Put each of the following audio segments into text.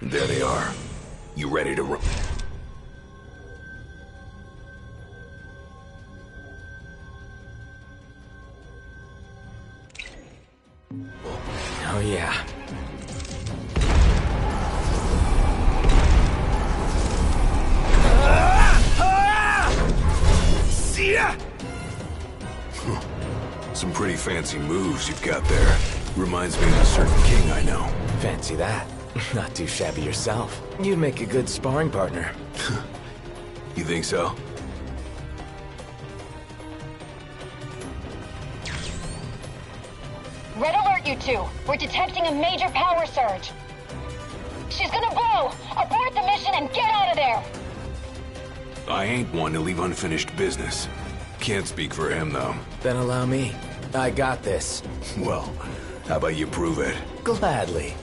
There they are. You ready to run? Oh yeah. See ya! Some pretty fancy moves you've got there. Reminds me of a certain king I know. Fancy that. Not too shabby yourself. You'd make a good sparring partner. You think so? Red alert, you two. We're detecting a major power surge. She's gonna blow! Abort the mission and get out of there! I ain't one to leave unfinished business. Can't speak for him, though. Then allow me. I got this. Well, how about you prove it? Gladly.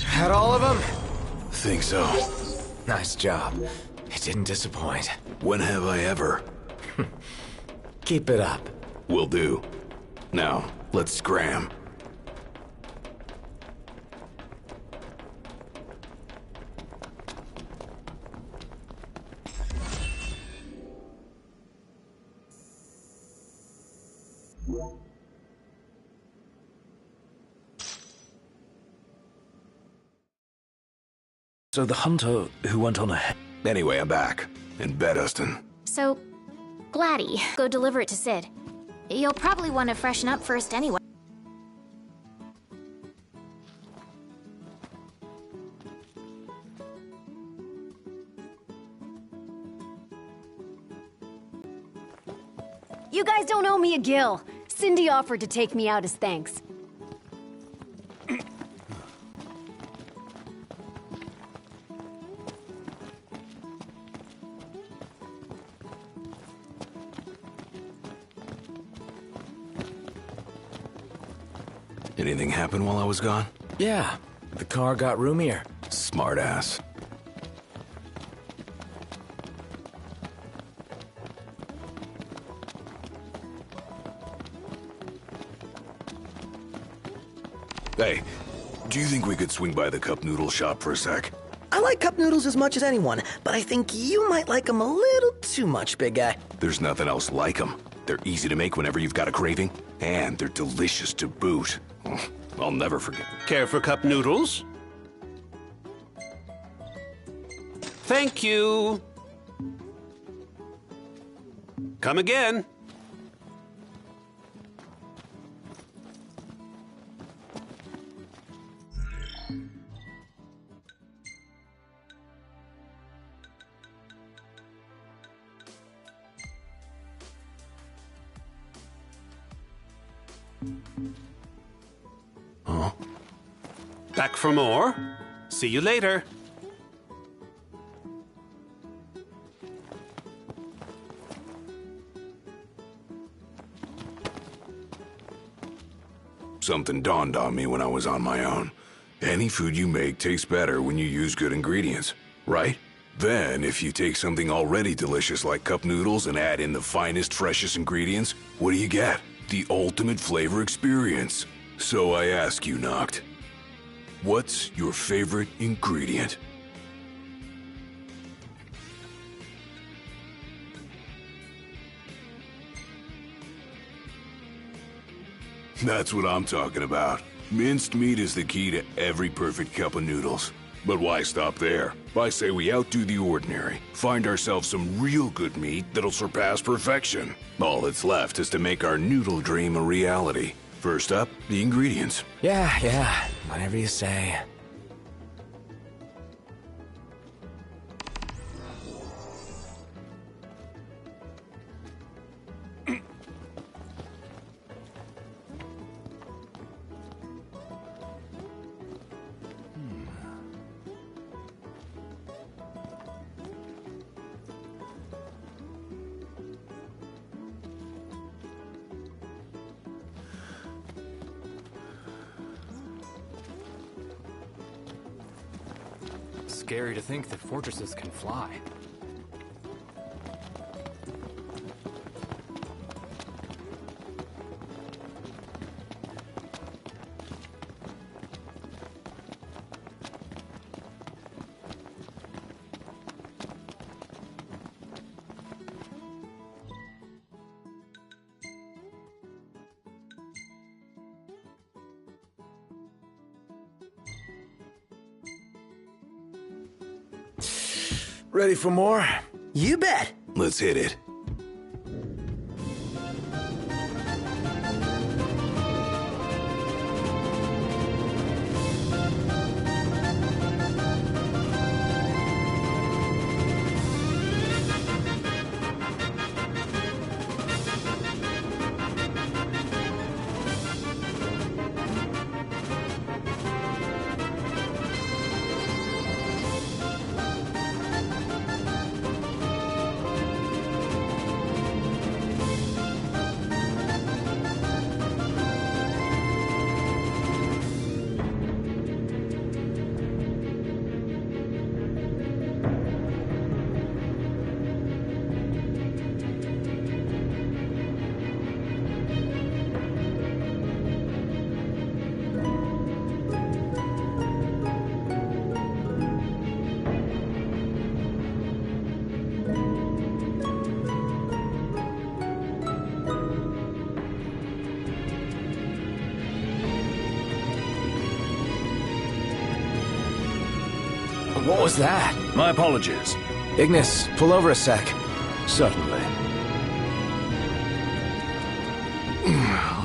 Had all of them? Think so. Nice job. It didn't disappoint. When have I ever? Keep it up. Will do. Now, let's scram. So the hunter who went on ahead. Anyway, I'm back. In bed, Dustin. So, Gladdy, go deliver it to Sid. You'll probably want to freshen up first anyway. You guys don't owe me a gill. Cindy offered to take me out as thanks. Anything happen while I was gone? Yeah, the car got roomier. Smart ass. Hey, do you think we could swing by the cup noodle shop for a sec? I like cup noodles as much as anyone, but I think you might like them a little too much, big guy. There's nothing else like them. They're easy to make whenever you've got a craving, and they're delicious to boot. I'll never forget. Care for cup noodles? Thank you. Come again. Huh? Back for more. See you later. Something dawned on me when I was on my own. Any food you make tastes better when you use good ingredients, right? Then, if you take something already delicious like cup noodles and add in the finest, freshest ingredients, what do you get? The ultimate flavor experience. So I ask you, Noct, what's your favorite ingredient? That's what I'm talking about. Minced meat is the key to every perfect cup of noodles. But why stop there? I say we outdo the ordinary. Find ourselves some real good meat that'll surpass perfection. All that's left is to make our noodle dream a reality. First up, the ingredients. Yeah, whatever you say. Scary to think that fortresses can fly. Ready for more? You bet. Let's hit it. What was that? My apologies. Ignis, pull over a sec. Certainly.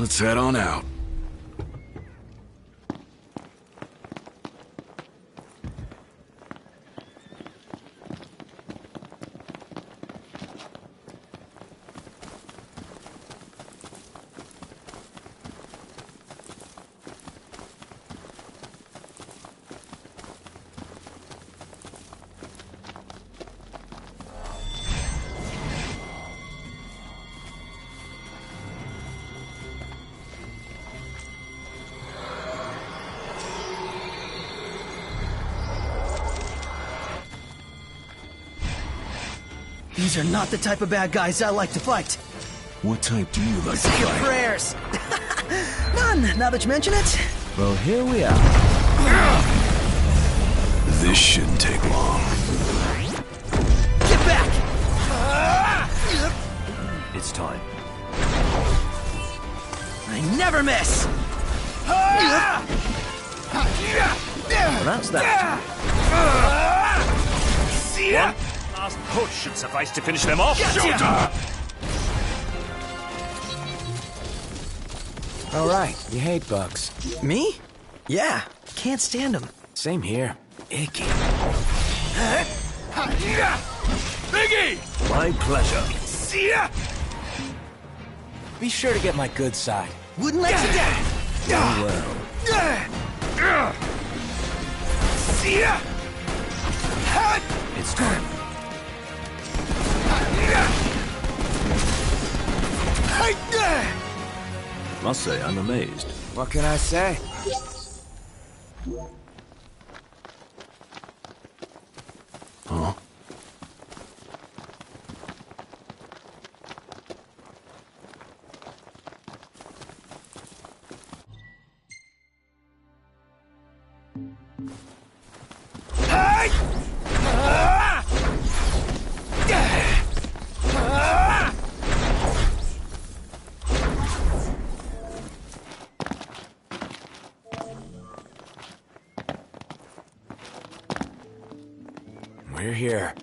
Let's head on out. These are not the type of bad guys I like to fight. What type do you like to Sick of fight? prayers. None, now that you mention it. Well, here we are. This shouldn't take long. Get back! It's time. I never miss! Well, that's that. One last push should suffice to finish them off. All right, you hate bugs. Me? Yeah, can't stand them. Same here. Icky. Biggie! My pleasure. Be sure to get my good side. Wouldn't let you down. Well. It's time. Must say, I'm amazed. What can I say? Huh? We're here.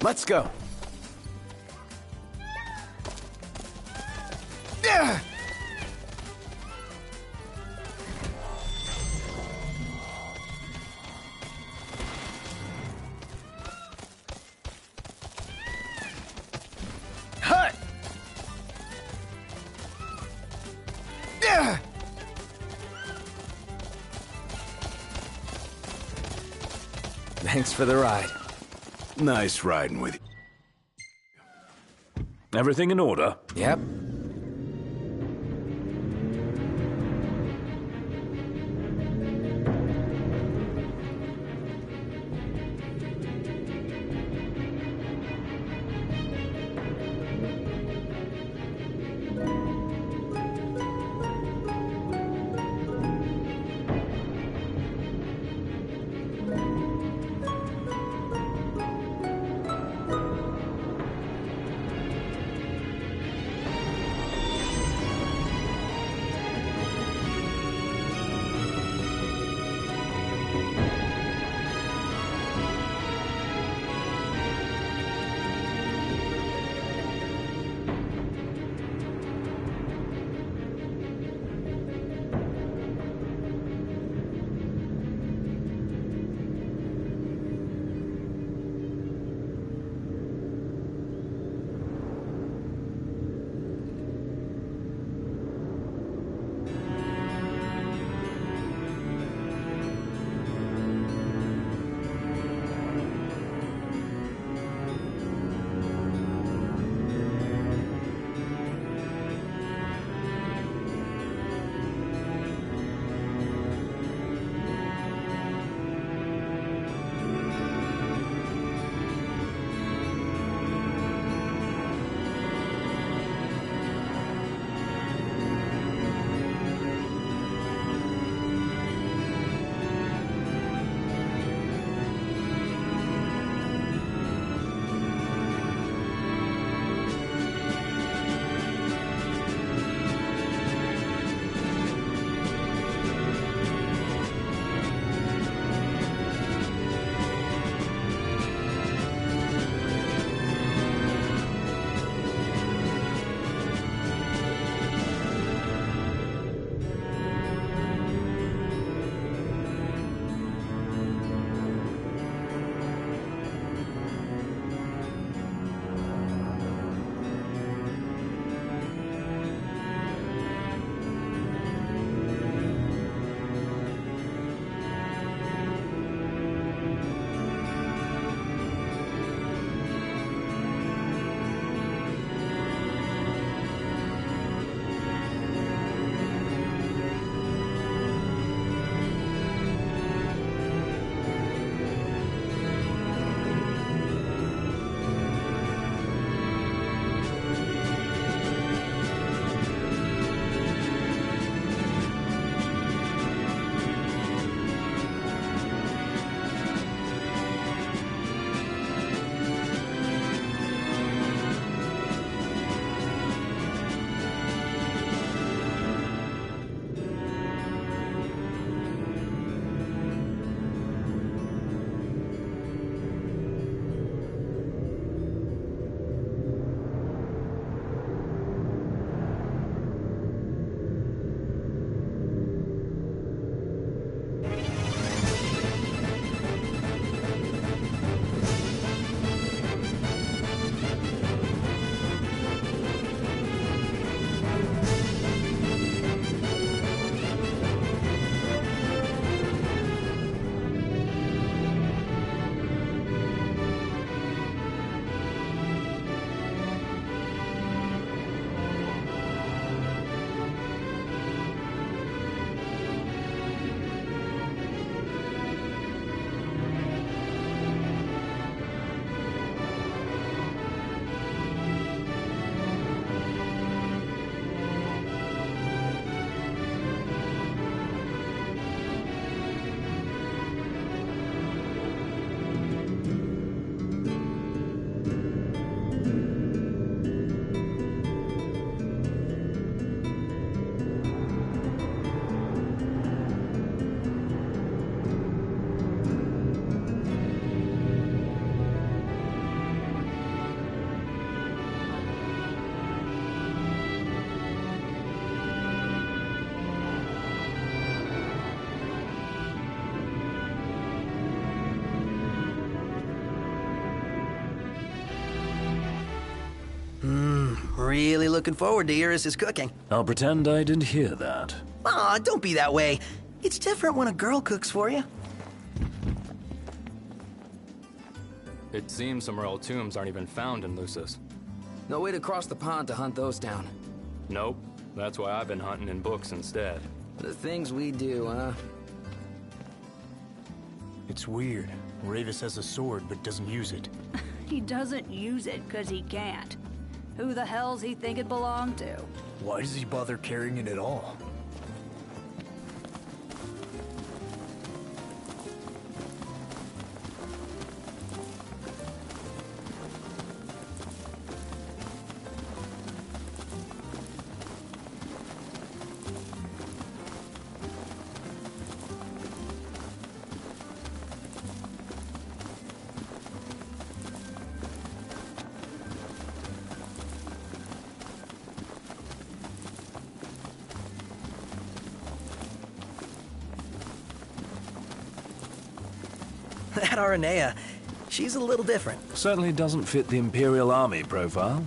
Let's go. Thanks for the ride. Nice riding with you. Everything in order? Yep. really looking forward to Iris' cooking. I'll pretend I didn't hear that. Aw, don't be that way. It's different when a girl cooks for you. It seems some royal tombs aren't even found in Lucis. No way to cross the pond to hunt those down. Nope. That's why I've been hunting in books instead. The things we do, huh? It's weird. Ravis has a sword, but doesn't use it. He doesn't use it because he can't. Who the hell's he think it belonged to? Why does he bother carrying it at all? That Aranea, she's a little different. Certainly doesn't fit the Imperial Army profile.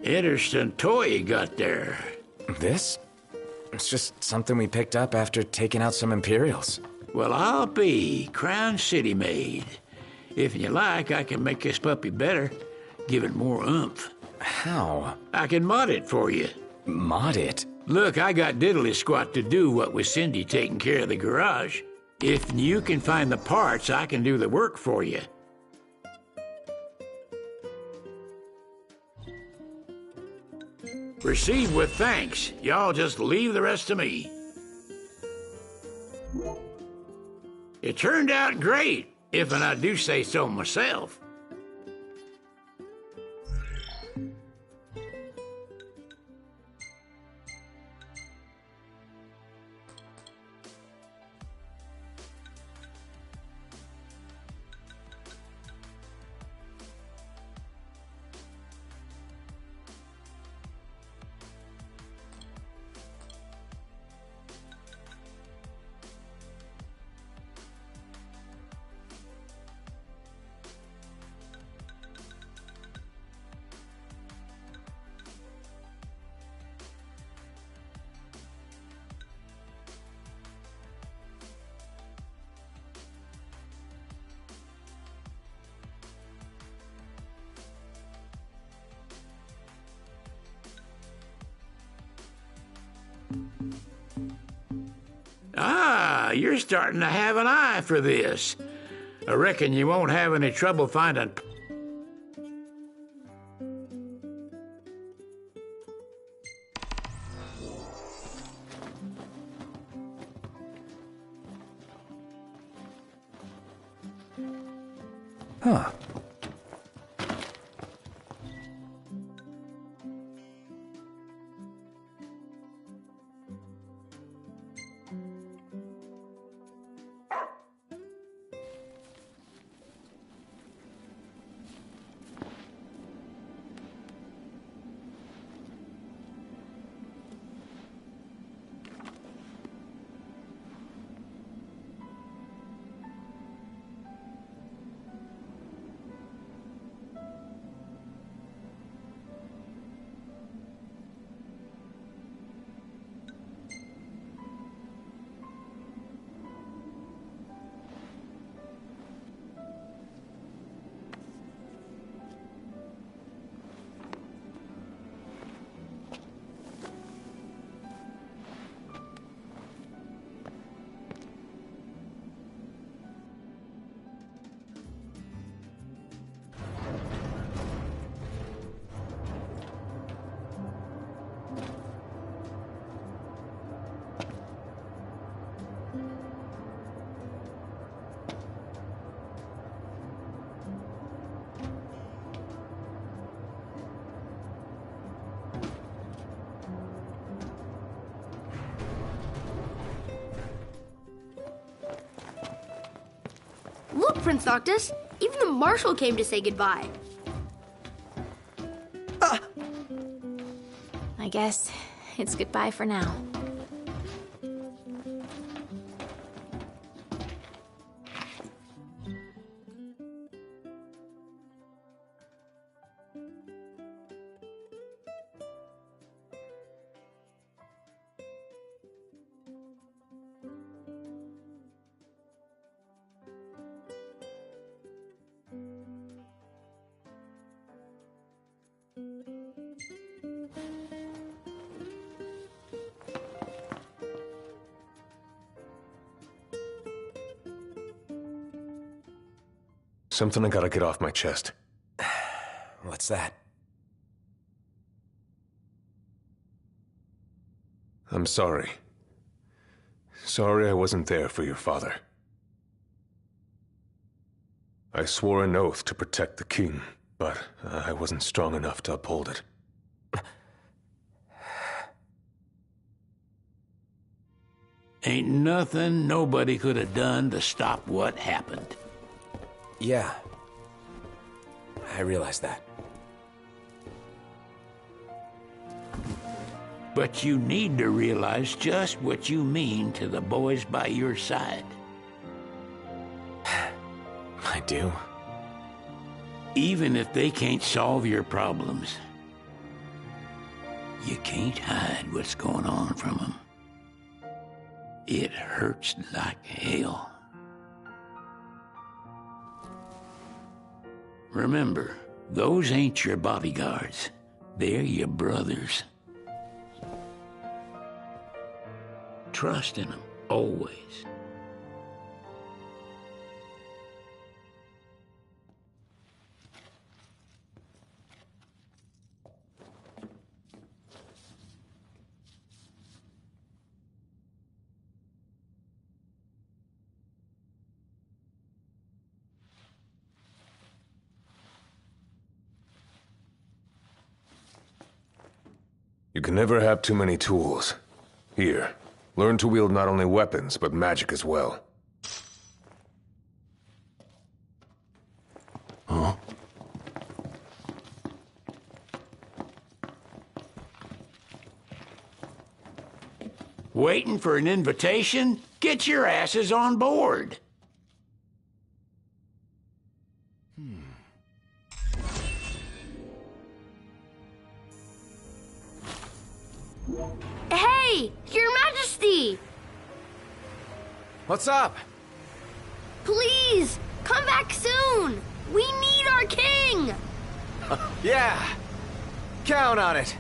Interesting toy you got there. This? It's just something we picked up after taking out some Imperials. Well, I'll be Crown City made. If you like, I can make this puppy better. Give it more oomph. How? I can mod it for you. Mod it? Look, I got diddly squat to do what with Cindy taking care of the garage. If you can find the parts, I can do the work for you. Receive with thanks. Y'all just leave the rest to me. It turned out great, if I do say so myself. Ah, you're starting to have an eye for this. I reckon you won't have any trouble finding... Huh. Look, Prince Noctis, even the Marshal came to say goodbye. I guess it's goodbye for now. Something I gotta get off my chest. What's that? I'm sorry. Sorry I wasn't there for your father. I swore an oath to protect the king, but I wasn't strong enough to uphold it. Ain't nothing nobody could have done to stop what happened. Yeah. I realize that. But you need to realize just what you mean to the boys by your side. I do. Even if they can't solve your problems, you can't hide what's going on from them. It hurts like hell. Remember, those ain't your bodyguards. They're your brothers. Trust in them, always. You can never have too many tools. Here, learn to wield not only weapons, but magic as well. Huh? Waiting for an invitation? Get your asses on board. Hey, Your Majesty! What's up? Please, come back soon! We need our king! Yeah! Count on it!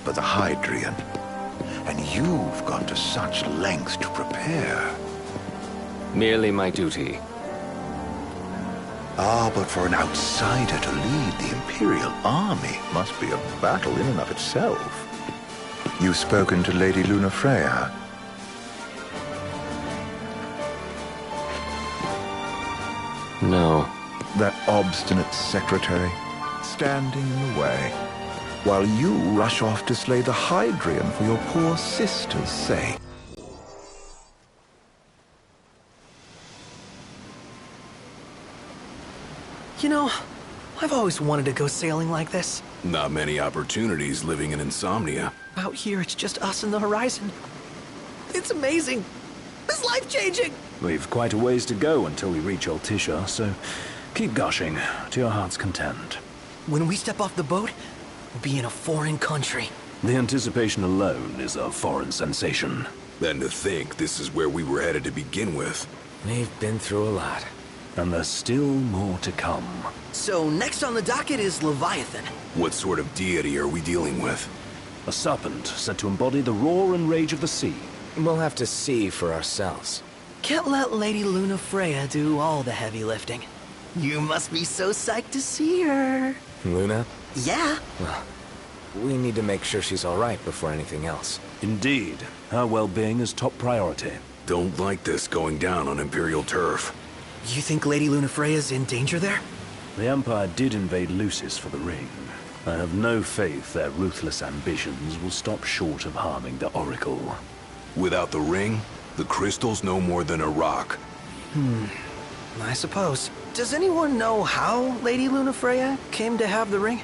But the Hydrian, and you've gone to such lengths to prepare. Merely my duty. Ah, but for an outsider to lead the Imperial army must be a battle in and of itself. You've spoken to Lady Lunafreya. No. That obstinate secretary, standing in the way, while you rush off to slay the Hydrian for your poor sister's sake. You know, I've always wanted to go sailing like this. Not many opportunities living in Insomnia. Out here, it's just us and the horizon. It's amazing. It's life-changing. We've quite a ways to go until we reach Altisha, so keep gushing to your heart's content. When we step off the boat, we'll be in a foreign country. The anticipation alone is a foreign sensation. And to think this is where we were headed to begin with. We've been through a lot. And there's still more to come. So next on the docket is Leviathan. What sort of deity are we dealing with? A serpent said to embody the roar and rage of the sea. We'll have to see for ourselves. Can't let Lady Luna Freya do all the heavy lifting. You must be so psyched to see her. Luna? Yeah. Well, we need to make sure she's all right before anything else. Indeed. Her well-being is top priority. Don't like this going down on Imperial turf. You think Lady Luna Freya's in danger there? The Empire did invade Lucis for the ring. I have no faith their ruthless ambitions will stop short of harming the Oracle. Without the ring, the crystal's no more than a rock. I suppose. Does anyone know how Lady Luna Freya came to have the ring?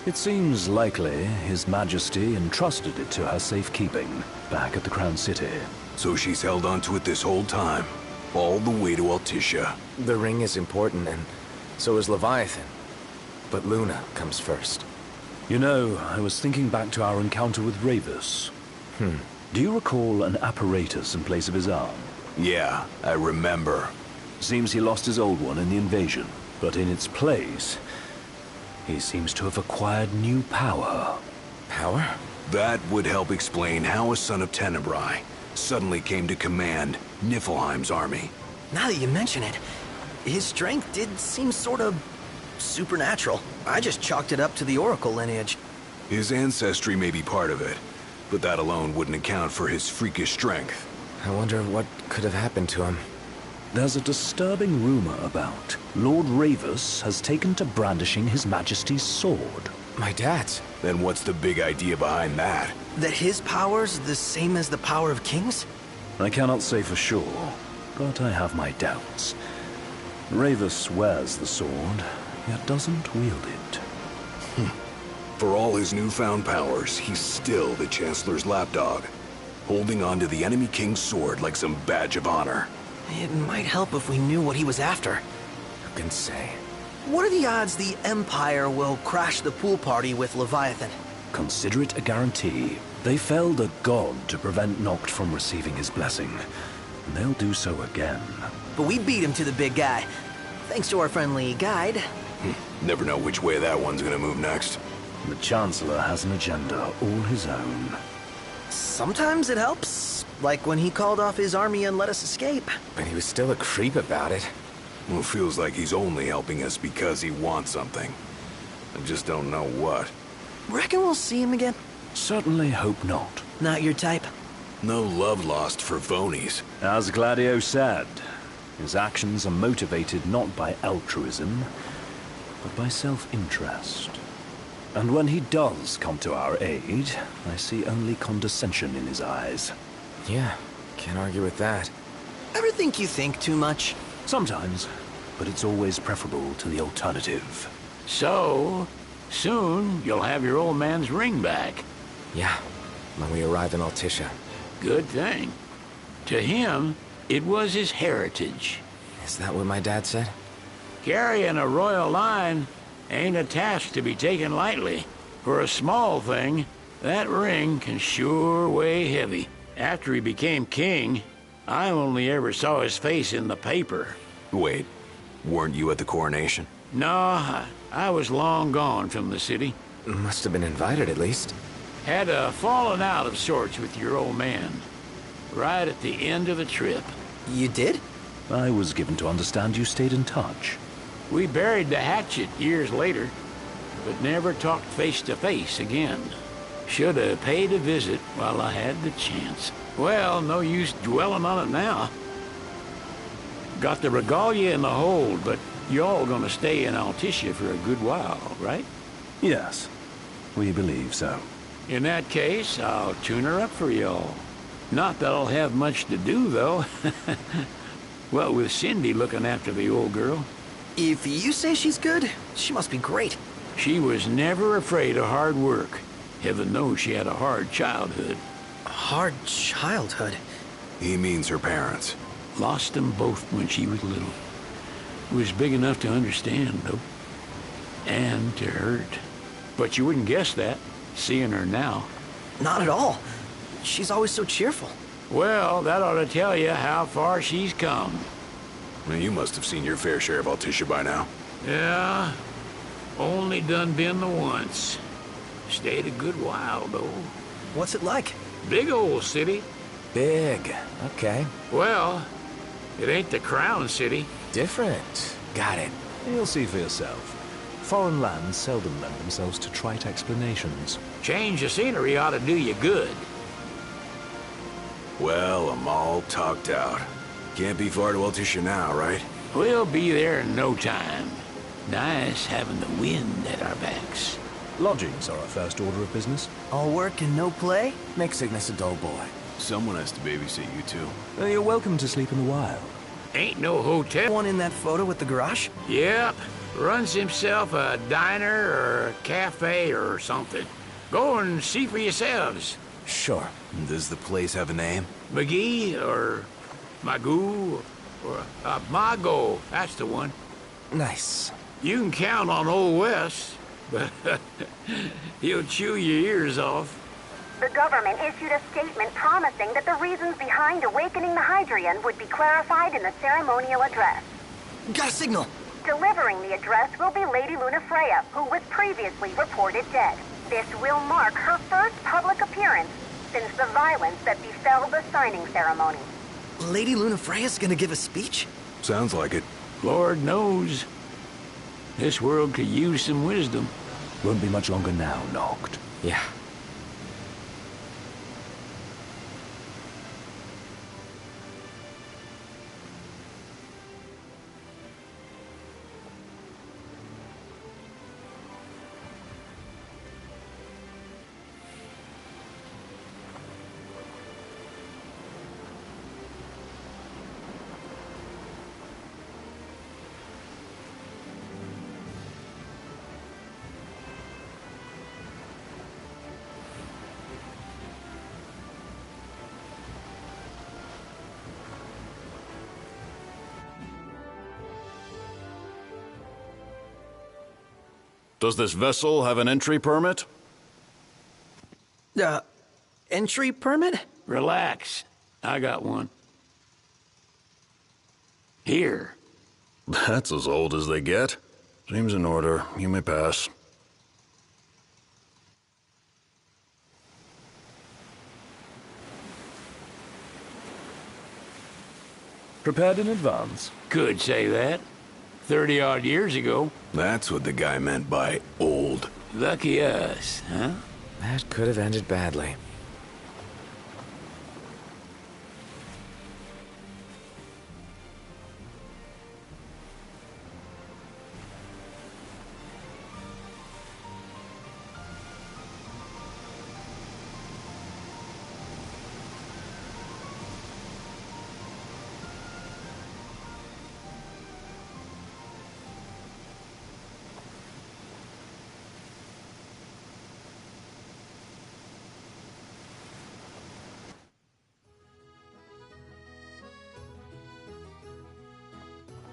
It seems likely His Majesty entrusted it to her safekeeping back at the Crown City. So she's held onto it this whole time, all the way to Altisha. The ring is important, and so is Leviathan. But Luna comes first. You know, I was thinking back to our encounter with Ravus. Do you recall an apparatus in place of his arm? Yeah, I remember. Seems he lost his old one in the invasion, but in its place, he seems to have acquired new power. Power? That would help explain how a son of Tenebrae suddenly came to command Niflheim's army. Now that you mention it, his strength did seem sort of supernatural. I just chalked it up to the Oracle lineage. His ancestry may be part of it, but that alone wouldn't account for his freakish strength. I wonder what could have happened to him. There's a disturbing rumor about Lord Ravus has taken to brandishing His Majesty's sword. My dad's? Then what's the big idea behind that? That his power's the same as the power of kings? I cannot say for sure, but I have my doubts. Ravus wears the sword, yet doesn't wield it. For all his newfound powers, he's still the Chancellor's lapdog, holding on to the enemy king's sword like some badge of honor. It might help if we knew what he was after. Who can say? What are the odds the Empire will crash the pool party with Leviathan? Consider it a guarantee. They felled a god to prevent Noct from receiving his blessing, and they'll do so again. But we beat him to the big guy, thanks to our friendly guide. Never know which way that one's gonna move next. The Chancellor has an agenda all his own. Sometimes it helps, like when he called off his army and let us escape. But he was still a creep about it. Well, it feels like he's only helping us because he wants something. I just don't know what. Reckon we'll see him again? Certainly hope not. Not your type? No love lost for phonies. As Gladio said, his actions are motivated not by altruism, but by self-interest. And when he does come to our aid, I see only condescension in his eyes. Yeah, can't argue with that. Ever think you think too much? Sometimes, but it's always preferable to the alternative. So, soon you'll have your old man's ring back. Yeah, when we arrive in Altisha. Good thing. To him, it was his heritage. Is that what my dad said? Carrying a royal line ain't a task to be taken lightly. For a small thing, that ring can sure weigh heavy. After he became king, I only ever saw his face in the paper. Wait, weren't you at the coronation? No, I was long gone from the city. Must have been invited at least. Had a falling out of sorts with your old man. Right at the end of the trip. You did? I was given to understand you stayed in touch. We buried the hatchet years later, but never talked face to face again. Should have paid a visit while I had the chance. Well, no use dwelling on it now. Got the regalia in the hold, but y'all gonna stay in Altissia for a good while, right? Yes, we believe so. In that case, I'll tune her up for y'all. Not that I'll have much to do, though. Well, with Cindy looking after the old girl. If you say she's good, she must be great. She was never afraid of hard work. Heaven knows she had a hard childhood. A hard childhood? He means her parents. Lost them both when she was little. Was big enough to understand, though. And to hurt. But you wouldn't guess that, seeing her now. Not at all. She's always so cheerful. Well, that ought to tell you how far she's come. Well, you must have seen your fair share of Altissia by now. Yeah, only done been the once. Stayed a good while, though. What's it like? Big old city. Big, okay. Well, it ain't the Crown City. Different. Got it. You'll see for yourself. Foreign lands seldom lend themselves to trite explanations. Change of scenery ought to do you good. Well, I'm all talked out. Can't be far to Altissia now, right? We'll be there in no time. Nice having the wind at our backs. Lodgings are our first order of business. All work and no play? Make Cygnus a dull boy. Someone has to babysit you, too. You're welcome to sleep in the wild. Ain't no hotel. One in that photo with the garage? Yep. Runs himself a diner or a cafe or something. Go and see for yourselves. Sure. Does the place have a name? McGee or Magoo or Mago. That's the one. Nice. You can count on Old West, but he'll chew your ears off. The government issued a statement promising that the reasons behind awakening the Hydrian would be clarified in the ceremonial address. Got a signal. Delivering the address will be Lady Lunafreya, who was previously reported dead. This will mark her first public appearance since the violence that befell the signing ceremony. Lady Lunafreya's gonna give a speech? Sounds like it. Lord knows. This world could use some wisdom. Won't be much longer now, Noct. Yeah. Does this vessel have an entry permit? Entry permit? Relax. I got one. Here. That's as old as they get. Seems in order. You may pass. Prepared in advance? Could say that. 30-odd years ago. That's what the guy meant by old. Lucky us, huh? That could have ended badly.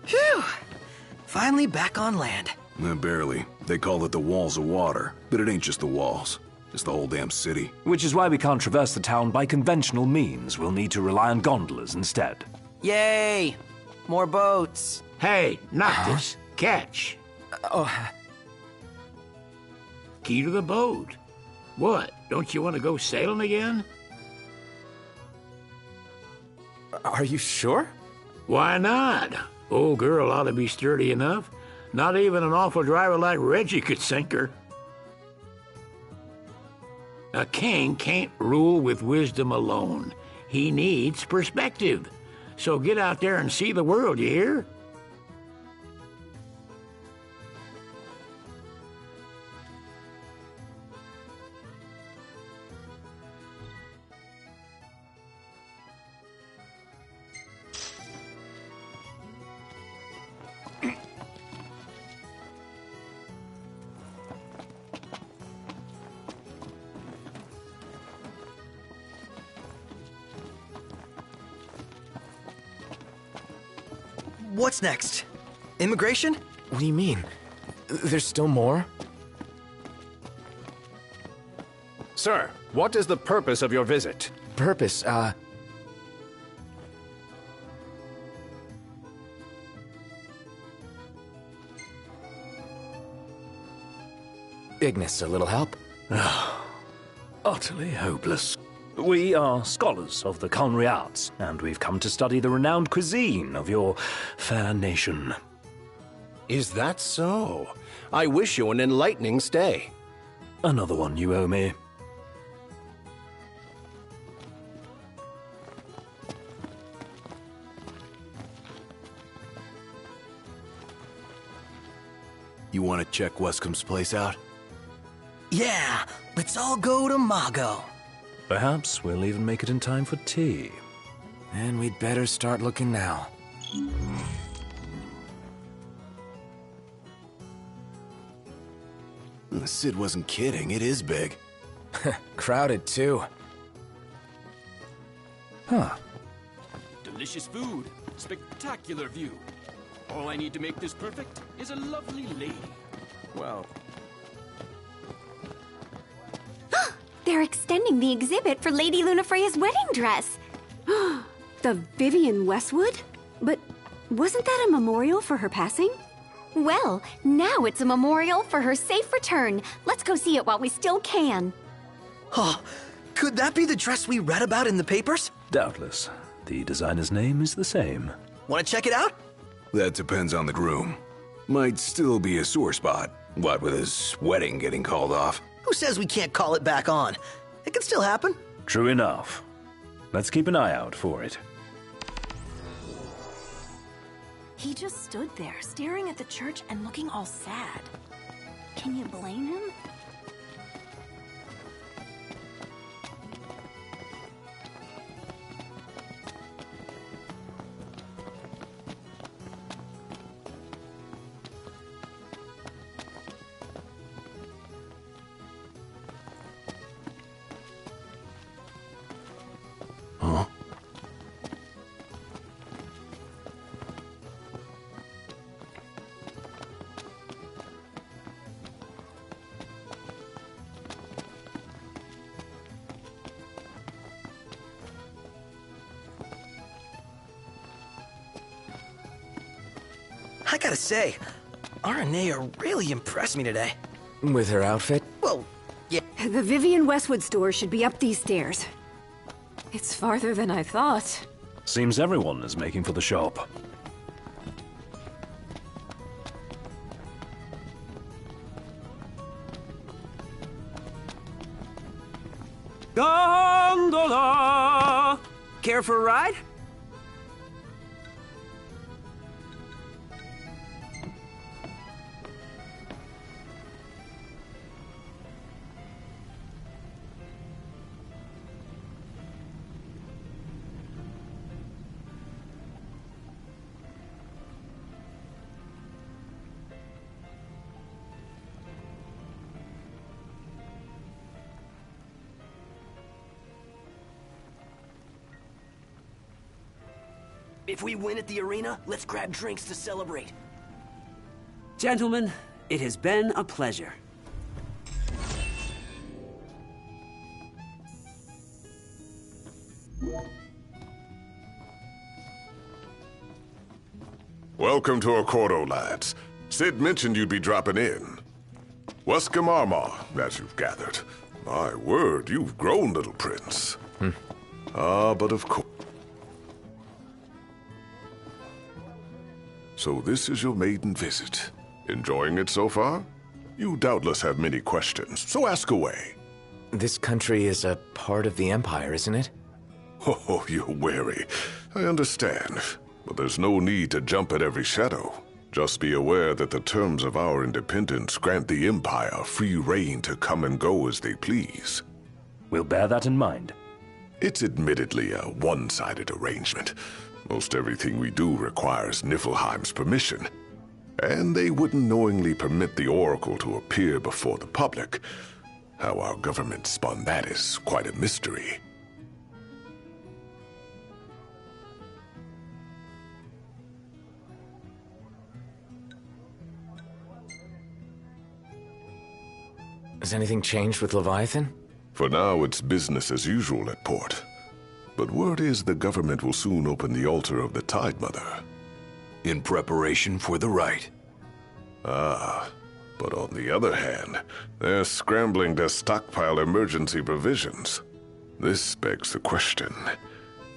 Phew! Finally back on land. Barely. They call it the walls of water, but it ain't just the walls. It's the whole damn city. Which is why we can't traverse the town by conventional means. We'll need to rely on gondolas instead. Yay! More boats. Hey, not this. Catch. Key to the boat. What? Don't you want to go sailing again? Are you sure? Why not? Old girl ought to be sturdy enough. Not even an awful driver like Reggie could sink her. A king can't rule with wisdom alone. He needs perspective. So get out there and see the world, you hear? What's next? Immigration? What do you mean? There's still more? Sir, what is the purpose of your visit? Purpose, Ignis, a little help? Utterly hopeless. We are scholars of the culinary arts, and we've come to study the renowned cuisine of your fair nation. Is that so? I wish you an enlightening stay. Another one you owe me. You want to check Wescom's place out? Yeah, let's all go to Mago. Perhaps we'll even make it in time for tea. And we'd better start looking now. Sid wasn't kidding, it is big. Crowded, too. Huh. Delicious food, spectacular view. All I need to make this perfect is a lovely lady. Well... They're extending the exhibit for Lady Lunafreya's wedding dress. The Vivian Westwood? But wasn't that a memorial for her passing? Well, now it's a memorial for her safe return. Let's go see it while we still can. Oh, could that be the dress we read about in the papers? Doubtless. The designer's name is the same. Want to check it out? That depends on the groom. Might still be a sore spot. What with his wedding getting called off? Who says we can't call it back on? It can still happen. True enough. Let's keep an eye out for it. He just stood there, staring at the church and looking all sad. Can you blame him? Huh? I gotta say, Aranea really impressed me today. With her outfit? Well, yeah. The Vivian Westwood store should be up these stairs. It's farther than I thought. Seems everyone is making for the shop. Gondola! Care for a ride? If we win at the arena, let's grab drinks to celebrate. Gentlemen, it has been a pleasure. Welcome to Accordo, lads. Sid mentioned you'd be dropping in. Wescom Armor, as you've gathered. My word, you've grown, little prince. But of course... So this is your maiden visit. Enjoying it so far? You doubtless have many questions, so ask away. This country is a part of the Empire, isn't it? Oh, you're wary. I understand. But there's no need to jump at every shadow. Just be aware that the terms of our independence grant the Empire free reign to come and go as they please. We'll bear that in mind. It's admittedly a one-sided arrangement. Most everything we do requires Niflheim's permission. And they wouldn't knowingly permit the Oracle to appear before the public. How our government spun that is quite a mystery. Has anything changed with Leviathan? For now, it's business as usual at port. But word is the government will soon open the altar of the Tide Mother. In preparation for the rite. Ah, but on the other hand, they're scrambling to stockpile emergency provisions. This begs the question.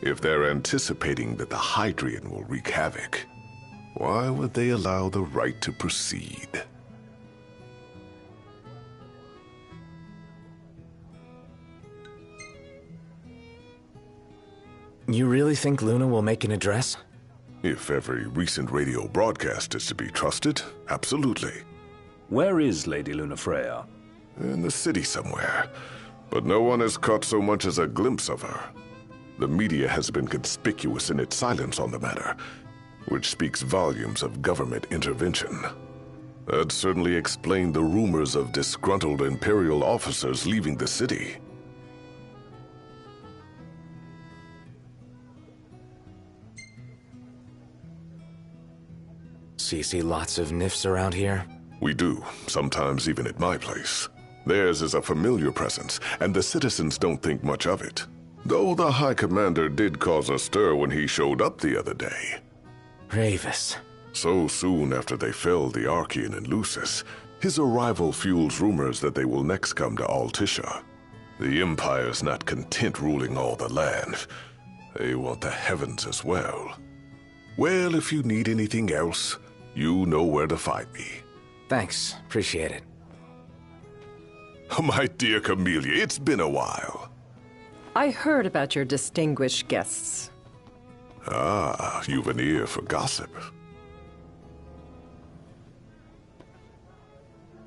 If they're anticipating that the Hydrian will wreak havoc, why would they allow the rite to proceed? You really think Luna will make an address? If every recent radio broadcast is to be trusted, absolutely. Where is Lady Lunafreya? In the city somewhere. But no one has caught so much as a glimpse of her. The media has been conspicuous in its silence on the matter, which speaks volumes of government intervention. That certainly explained the rumors of disgruntled Imperial officers leaving the city. So you see lots of nifs around here? We do, sometimes even at my place. Theirs is a familiar presence, and the citizens don't think much of it. Though the High Commander did cause a stir when he showed up the other day. Ravis. So soon after they felled the Archean and Lucis, his arrival fuels rumors that they will next come to Altisha. The Empire's not content ruling all the land. They want the heavens as well. Well, if you need anything else, you know where to find me. Thanks. Appreciate it. My dear Camellia, it's been a while. I heard about your distinguished guests. Ah, you've an ear for gossip.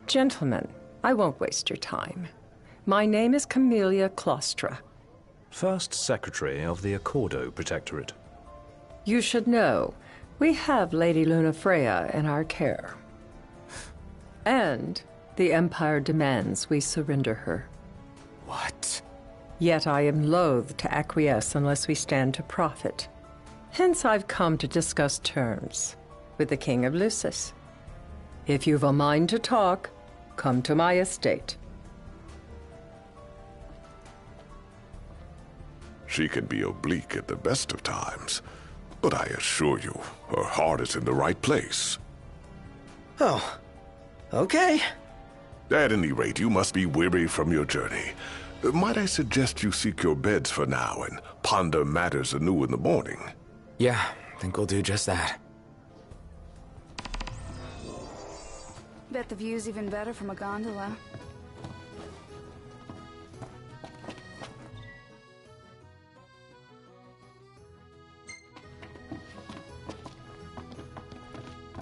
Gentlemen, I won't waste your time. My name is Camellia Claustra. First Secretary of the Accordo Protectorate. You should know, we have Lady Lunafreya in our care. And the Empire demands we surrender her. What? Yet I am loath to acquiesce unless we stand to profit. Hence I've come to discuss terms with the King of Lucis. If you've a mind to talk, come to my estate. She can be oblique at the best of times, but I assure you, her heart is in the right place. Oh, okay. At any rate, you must be weary from your journey. Might I suggest you seek your beds for now and ponder matters anew in the morning? Yeah, I think we'll do just that. Bet the view's even better from a gondola.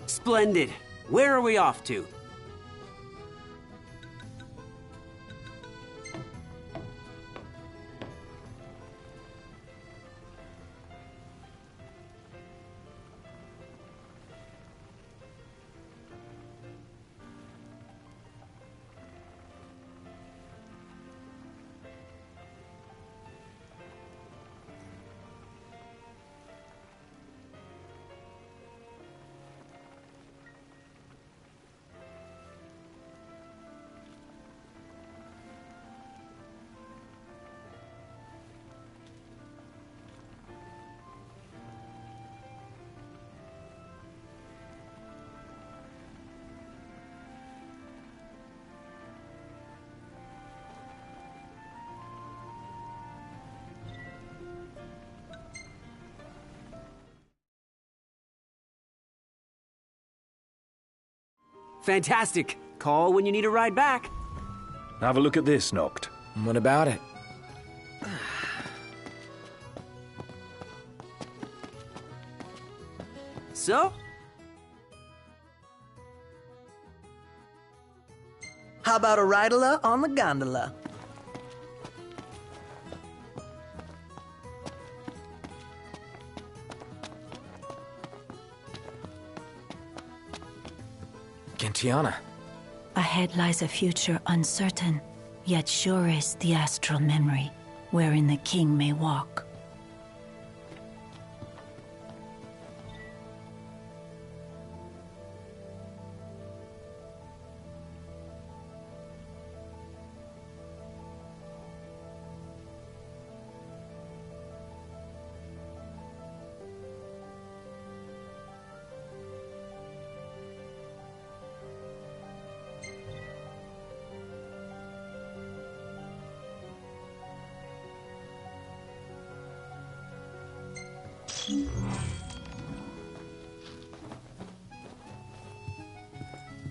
Splendid. Where are we off to? Fantastic. Call when you need a ride back. Have a look at this, Noct. What about it? So? How about a ride-a-la on the gondola? Gentiana. Ahead lies a future uncertain, yet sure is the astral memory, wherein the king may walk.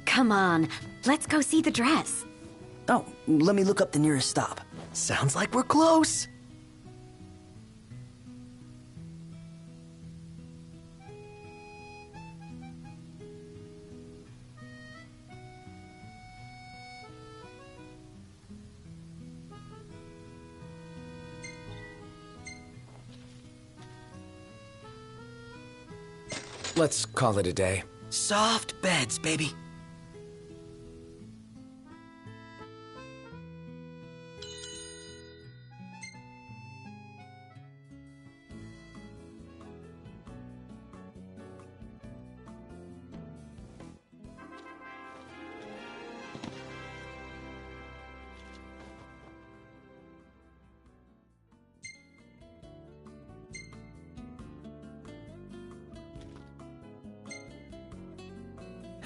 Come on, let's go see the dress. Oh, let me look up the nearest stop. Sounds like we're close. Let's call it a day. Soft beds, baby.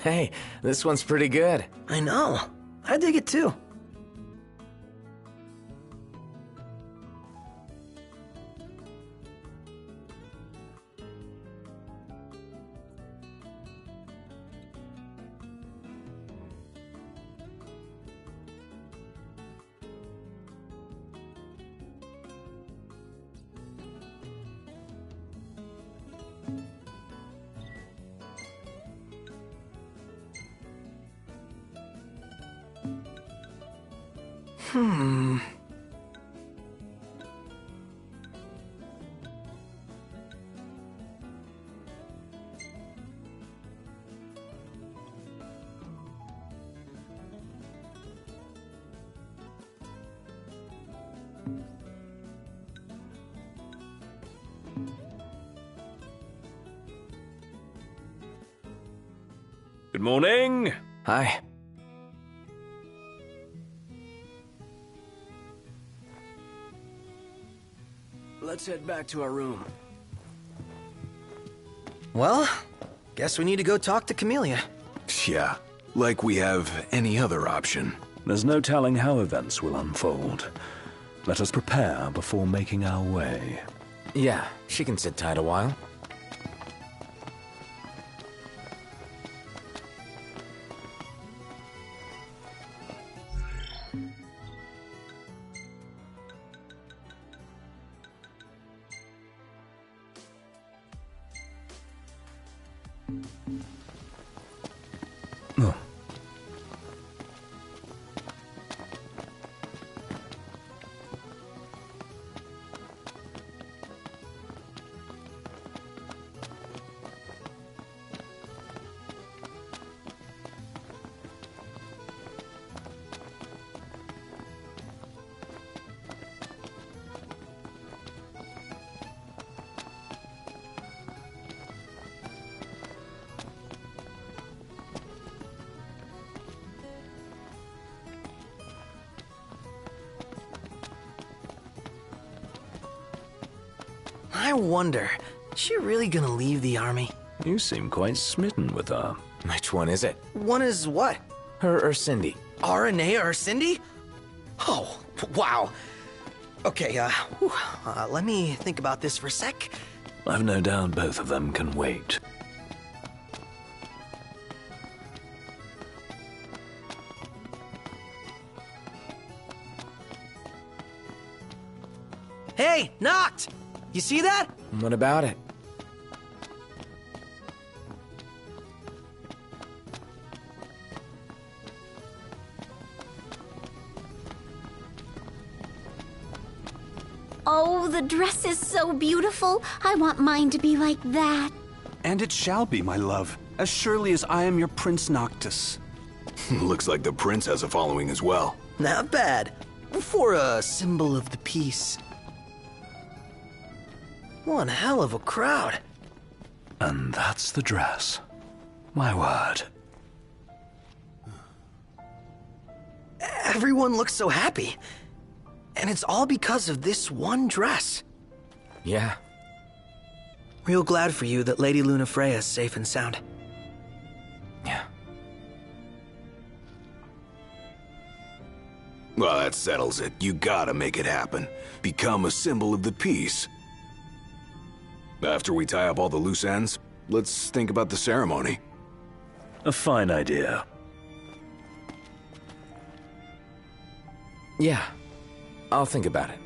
Hey, this one's pretty good. I know. I dig it too. Good morning. Hi. Let's head back to our room. Well, guess we need to go talk to Camellia. Yeah, like we have any other option. There's no telling how events will unfold. Let us prepare before making our way. Yeah, she can sit tight a while. Oh. I wonder, is she really gonna leave the army? You seem quite smitten with her. Which one is it? One is what? Her or Cindy? RNA or Cindy? Oh, wow. Okay, let me think about this for a sec. I've no doubt both of them can wait. Hey, Noct! You see that? What about it? Oh, the dress is so beautiful. I want mine to be like that. And it shall be, my love, as surely as I am your Prince Noctis. Looks like the prince has a following as well. Not bad. For a symbol of the peace. One hell of a crowd. And that's the dress. My word. Everyone looks so happy. And it's all because of this one dress. Yeah. Real glad for you that Lady Lunafreya is safe and sound. Yeah. Well, that settles it. You gotta make it happen. Become a symbol of the peace. After we tie up all the loose ends, let's think about the ceremony. A fine idea. Yeah. I'll think about it.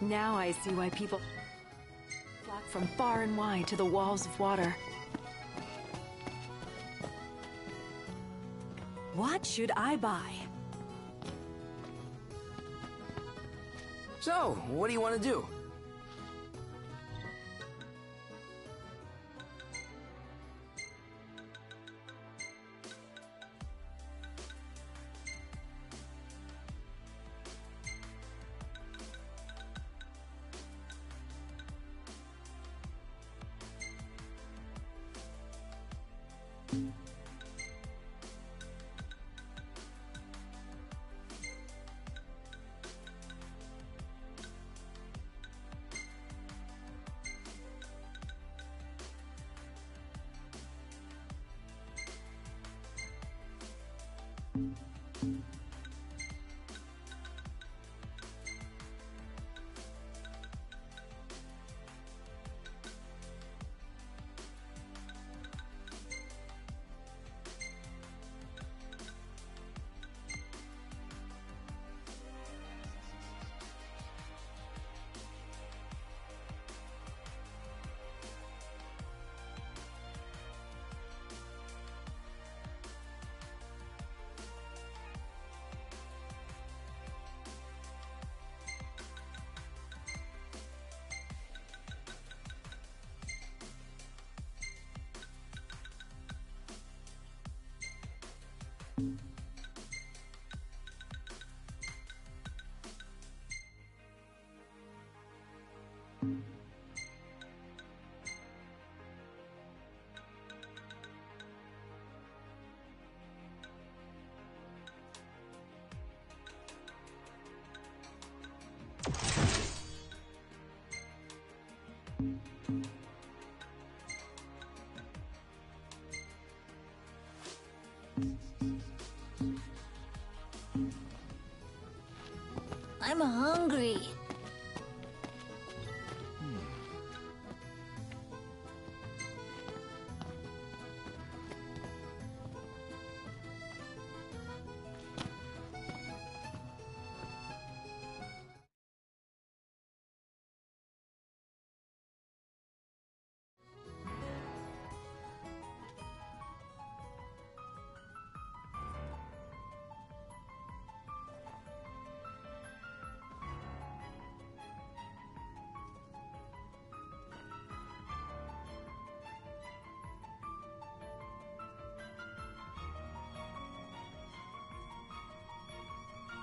Now I see why people flock from far and wide to the walls of water. What should I buy? So, what do you want to do? I'm hungry.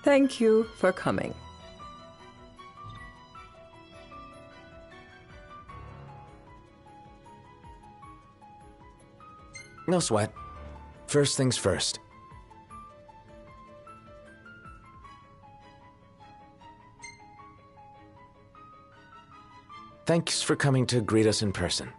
Thank you for coming. No sweat. First things first. Thanks for coming to greet us in person.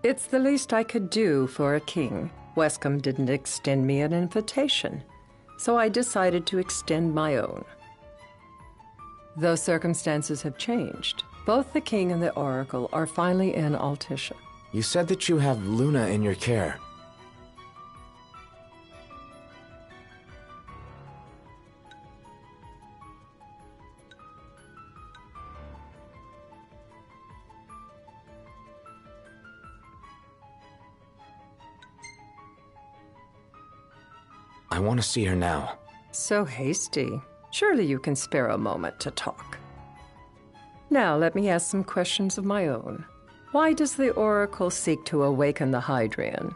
It's the least I could do for a king. Wescombe didn't extend me an invitation, so I decided to extend my own. Though circumstances have changed, both the king and the oracle are finally in Altissia. You said that you have Luna in your care. I want to see her now. So hasty. Surely you can spare a moment to talk. Now let me ask some questions of my own. Why does the Oracle seek to awaken the Hydrian?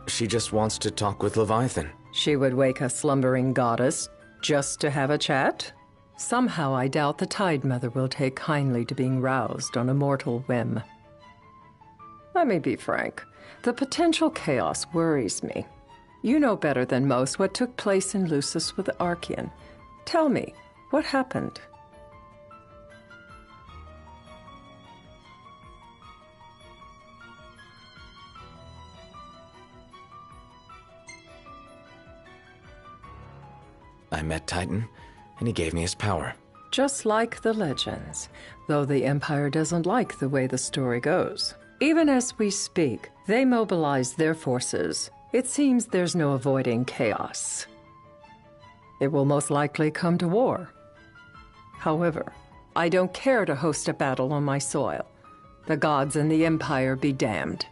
She just wants to talk with Leviathan. She would wake a slumbering goddess just to have a chat? Somehow I doubt the Tide Mother will take kindly to being roused on a mortal whim. Let me be frank. The potential chaos worries me. You know better than most what took place in Lucis with Archean. Tell me, what happened? I met Titan, and he gave me his power. Just like the legends, though the Empire doesn't like the way the story goes. Even as we speak, they mobilize their forces. It seems there's no avoiding chaos. It will most likely come to war. However, I don't care to host a battle on my soil. The gods and the Empire be damned.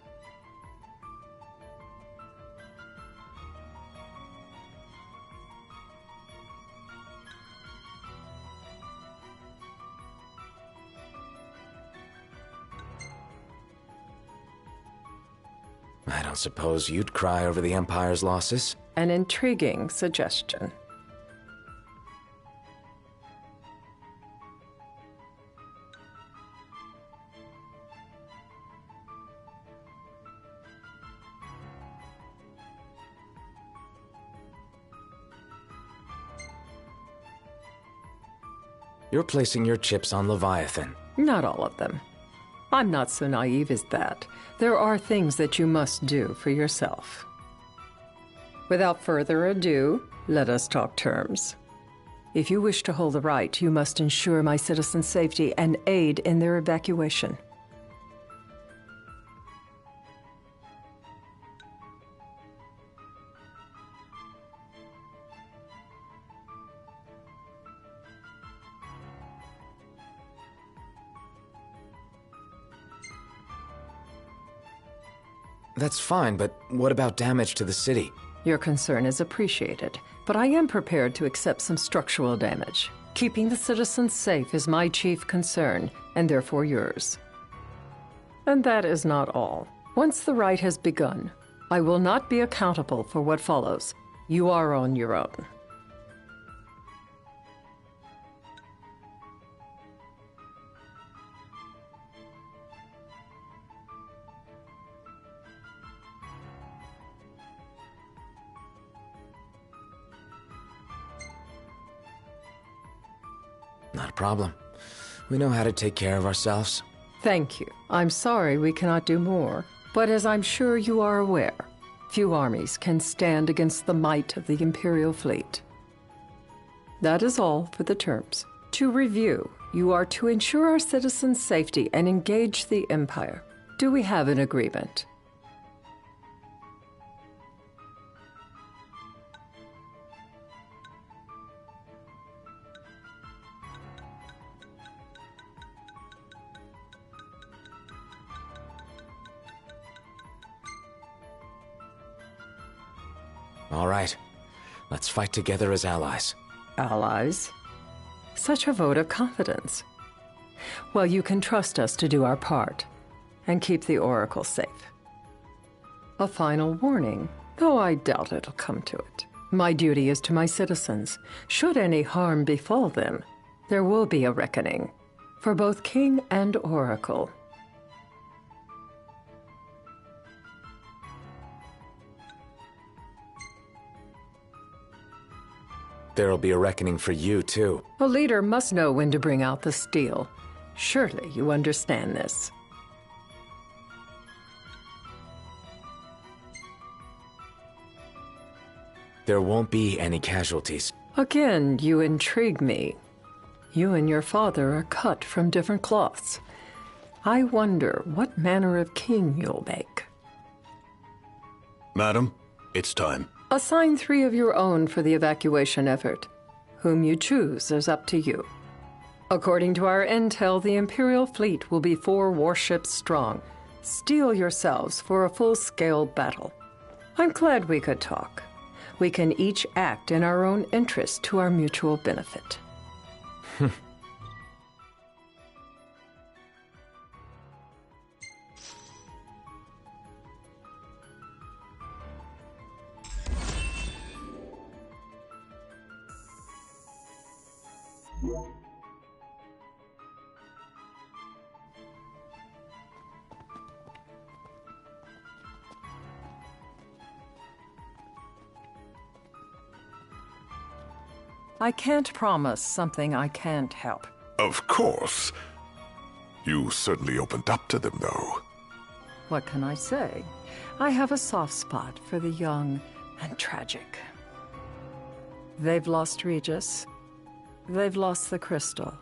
I don't suppose you'd cry over the Empire's losses? An intriguing suggestion. You're placing your chips on Leviathan. Not all of them. I'm not so naive as that. There are things that you must do for yourself. Without further ado, let us talk terms. If you wish to hold the right, you must ensure my citizens' safety and aid in their evacuation. That's fine, but what about damage to the city? Your concern is appreciated, but I am prepared to accept some structural damage. Keeping the citizens safe is my chief concern, and therefore yours. And that is not all. Once the rite has begun, I will not be accountable for what follows. You are on your own. Not a problem. We know how to take care of ourselves. Thank you. I'm sorry we cannot do more, but as I'm sure you are aware, few armies can stand against the might of the Imperial fleet. That is all for the terms. To review, you are to ensure our citizens' safety and engage the Empire. Do we have an agreement? All right. Let's fight together as allies. Allies? Such a vote of confidence. Well, you can trust us to do our part and keep the Oracle safe. A final warning, though I doubt it'll come to it. My duty is to my citizens. Should any harm befall them, there will be a reckoning for both King and Oracle. There'll be a reckoning for you, too. A leader must know when to bring out the steel. Surely you understand this. There won't be any casualties. Again, you intrigue me. You and your father are cut from different cloths. I wonder what manner of king you'll make. Madam, it's time. Assign 3 of your own for the evacuation effort. Whom you choose is up to you. According to our intel, the Imperial fleet will be 4 warships strong. Steel yourselves for a full-scale battle. I'm glad we could talk. We can each act in our own interest to our mutual benefit. I can't promise something I can't help. Of course. You certainly opened up to them, though. What can I say? I have a soft spot for the young and tragic. They've lost Regis. They've lost the crystal.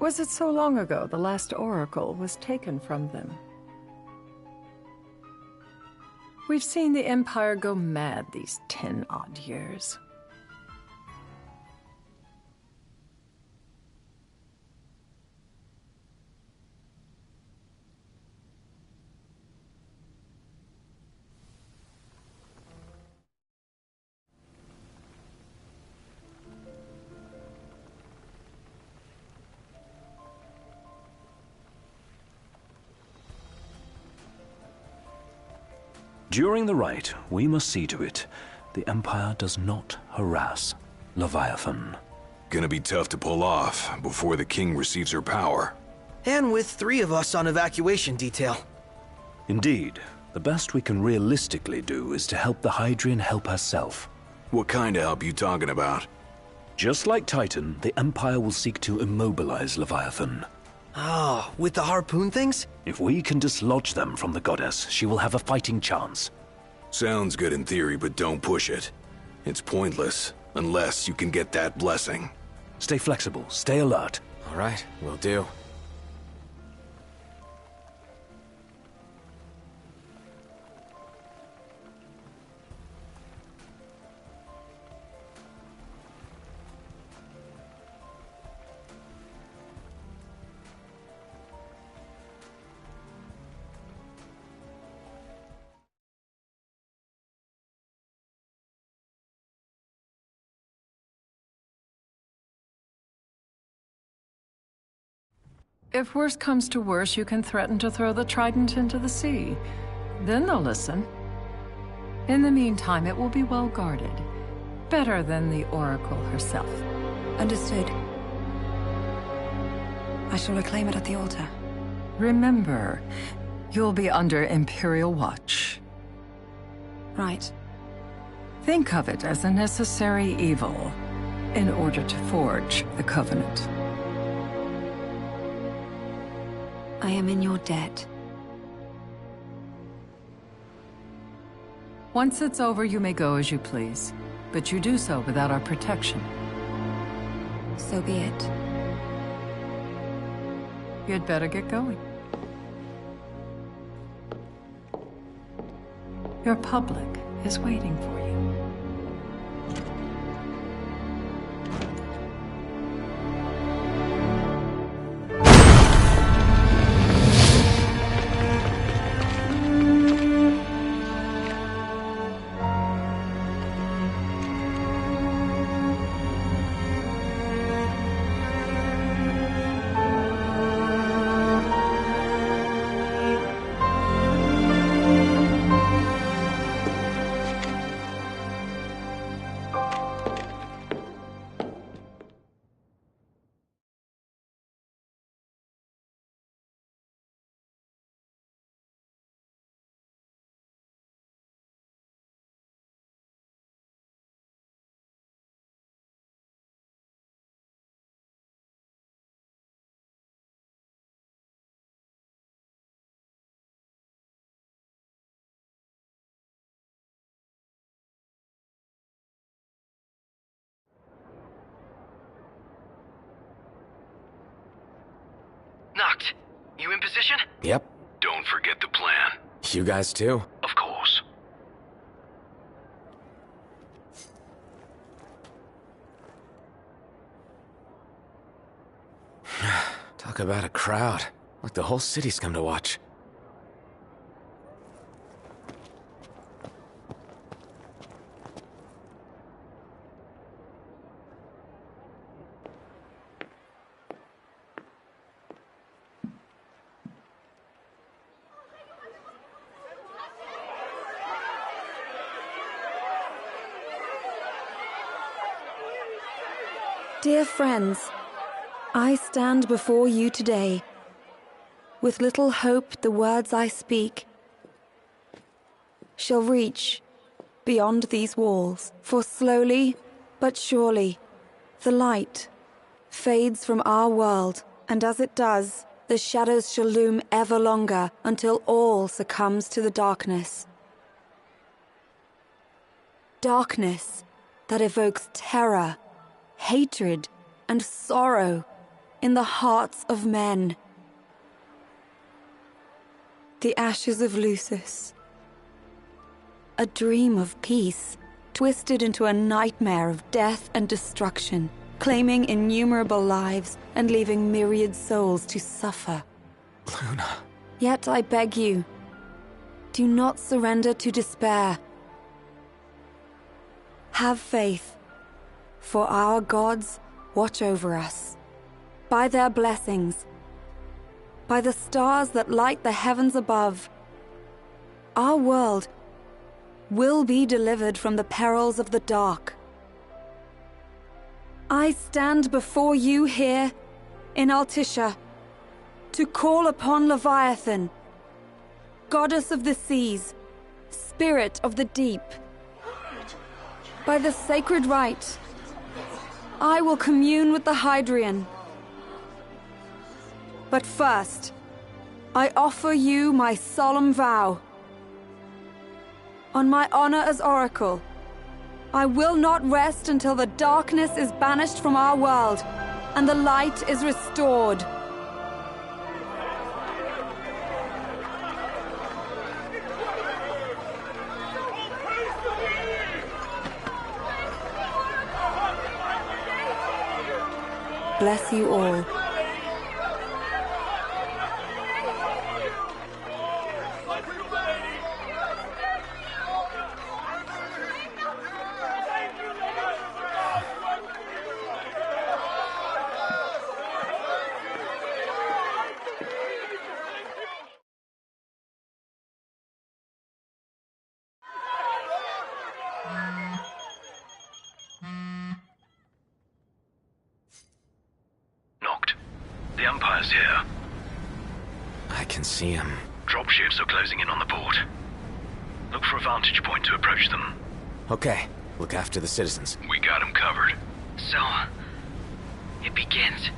Was it so long ago the last oracle was taken from them? We've seen the Empire go mad these 10-odd years. During the rite, we must see to it the Empire does not harass Leviathan. Gonna be tough to pull off before the king receives her power. And with 3 of us on evacuation detail. Indeed. The best we can realistically do is to help the Hydrian help herself. What kind of help you talking about? Just like Titan, the Empire will seek to immobilize Leviathan. Oh, with the harpoon things? If we can dislodge them from the goddess, she will have a fighting chance. Sounds good in theory, but don't push it. It's pointless, unless you can get that blessing. Stay flexible, stay alert. All right, will do. If worse comes to worse, you can threaten to throw the trident into the sea. Then they'll listen. In the meantime, it will be well guarded. Better than the Oracle herself. Understood. I shall reclaim it at the altar. Remember, you'll be under Imperial watch. Right. Think of it as a necessary evil in order to forge the Covenant. I am in your debt. Once it's over, you may go as you please. But you do so without our protection. So be it. You'd better get going. Your public is waiting for you. Noct, you in position? Yep. Don't forget the plan. You guys too? Of course. Talk about a crowd. Like the whole city's come to watch. Dear friends, I stand before you today. With little hope the words I speak shall reach beyond these walls. For slowly but surely the light fades from our world, and as it does, the shadows shall loom ever longer until all succumbs to the darkness. Darkness that evokes terror, hatred, and sorrow in the hearts of men. The ashes of Lucis. A dream of peace, twisted into a nightmare of death and destruction, claiming innumerable lives and leaving myriad souls to suffer. Luna. Yet I beg you, do not surrender to despair. Have faith, for our gods watch over us. By their blessings, by the stars that light the heavens above, our world will be delivered from the perils of the dark. I stand before you here in Altissia to call upon Leviathan, goddess of the seas, spirit of the deep. By the sacred rite, I will commune with the Hydrian. But first, I offer you my solemn vow. On my honor as Oracle, I will not rest until the darkness is banished from our world and the light is restored. Bless you all. The Empire's here. I can see him. Dropships are closing in on the port. Look for a vantage point to approach them. Okay, look after the citizens. We got them covered. So, it begins.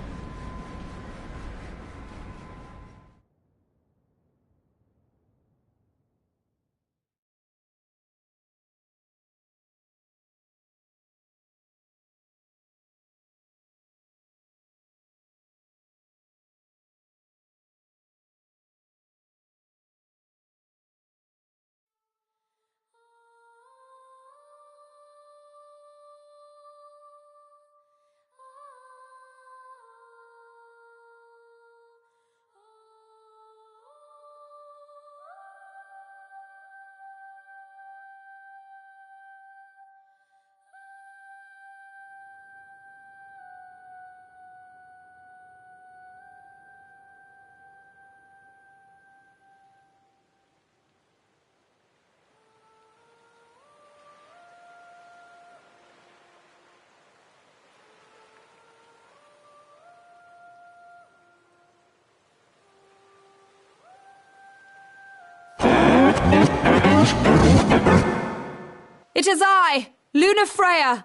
It is I, Luna Freya,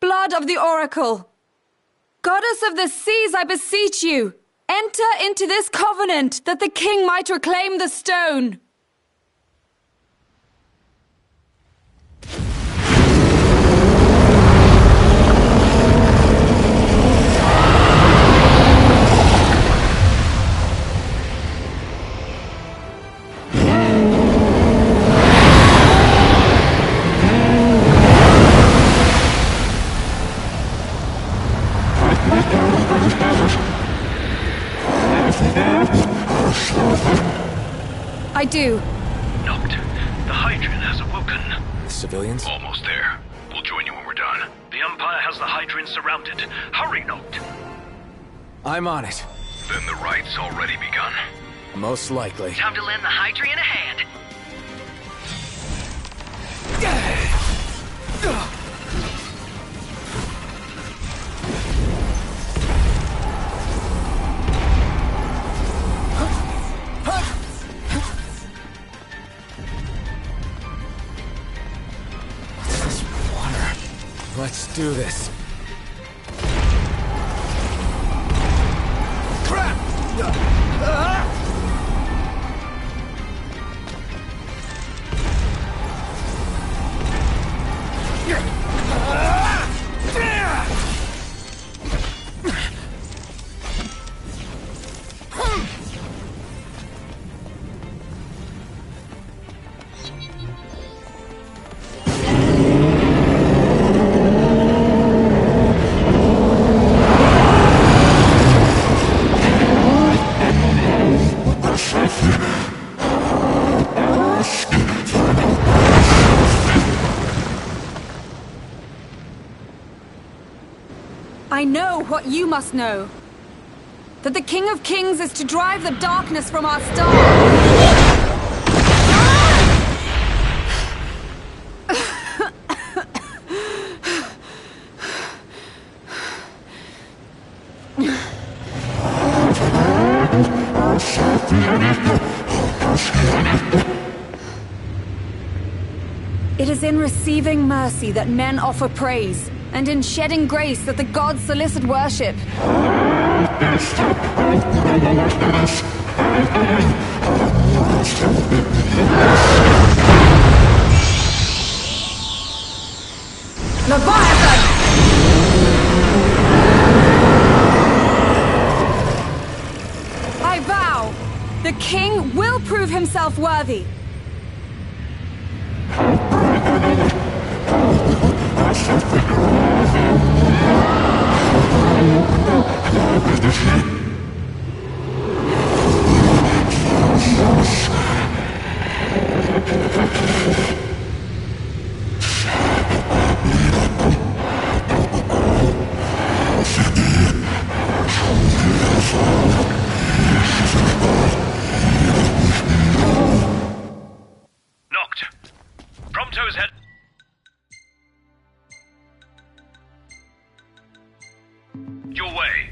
blood of the Oracle. Goddess of the seas, I beseech you, enter into this covenant that the king might reclaim the stone. I do. Noct, the Hydrian has awoken. The civilians? Almost there. We'll join you when we're done. The Empire has the Hydrian surrounded. Hurry, Noct! I'm on it. Then the right's already begun. Most likely. Time to lend the Hydrian a hand. Let's do this. Crap! I know what you must know. That the King of Kings is to drive the darkness from our star. It is in receiving mercy that men offer praise, and in shedding grace that the gods solicit worship. Leviathan! I vow, the king will prove himself worthy. Noct. Prompto's head. Your way.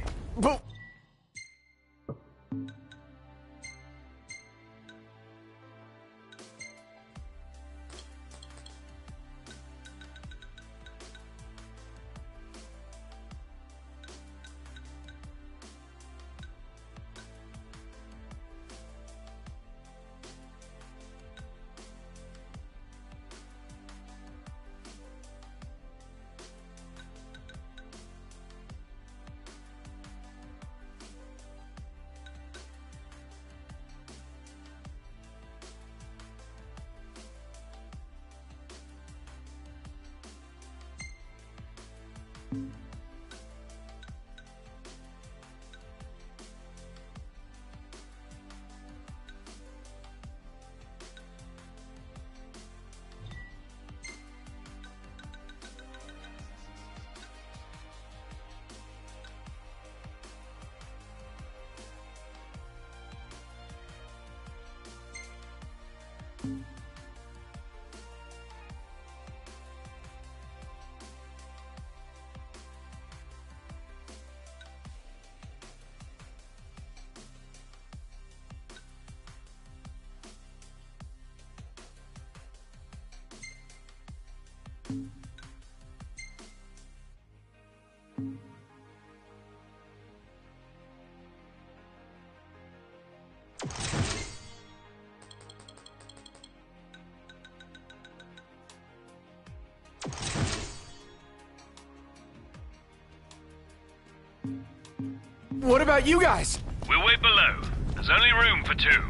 What about you guys? We'll wait below. There's only room for two.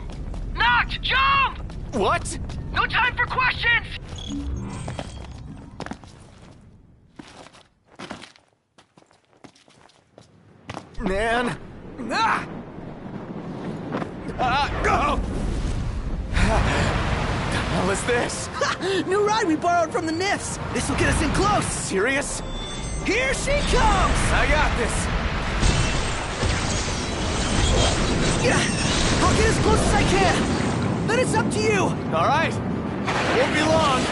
Noct, jump! What? No time for questions! man. Ah! Go! The hell is this? New ride we borrowed from the Nifs. This will get us in close. Serious? Here she comes! I got this. I'll get as close as I can. Then it's up to you. All right. Won't be long.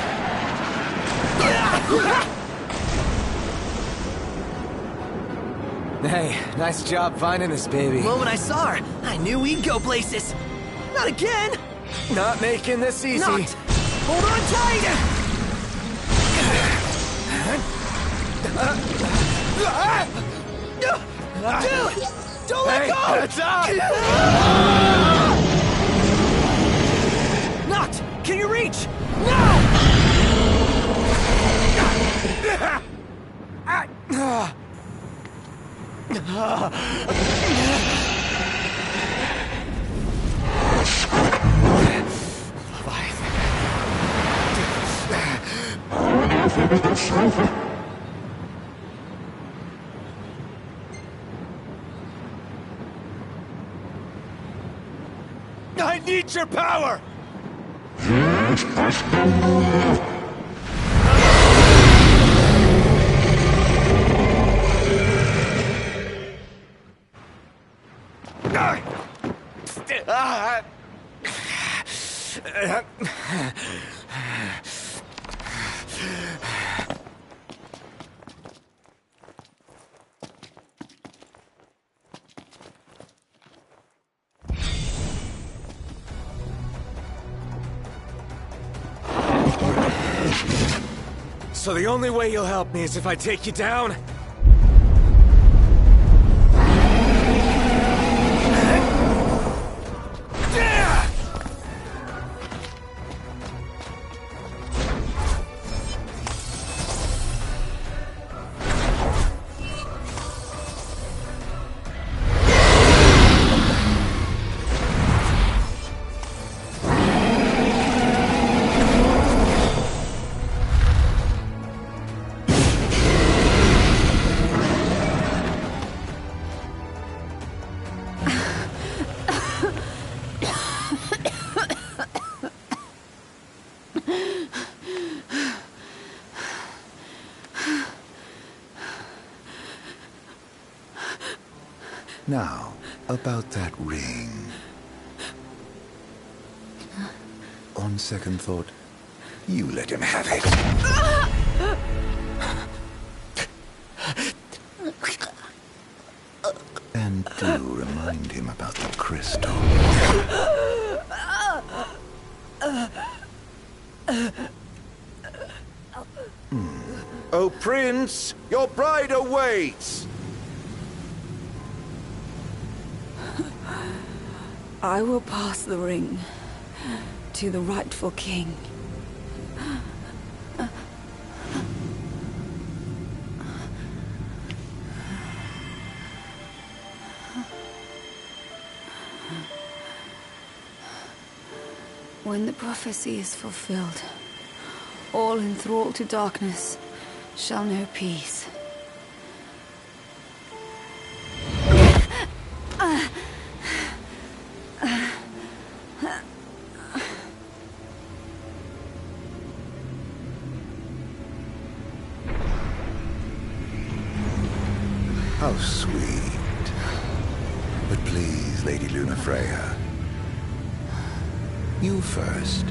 Hey, nice job finding this baby. The moment I saw her, I knew we'd go places. Not again! Not making this easy. Not. Hold on tight! Dude! Don't let go! Heads up! Knocked! Can you reach? No! I need your power! So the only way you'll help me is if I take you down? Now, about that ring. On second thought, you let him have it. And do remind him about the crystal. Oh, Prince, your bride awaits! I will pass the ring to the rightful king. When the prophecy is fulfilled, all enthralled to darkness shall know peace. How sweet. But please, Lady Lunafreya, you first.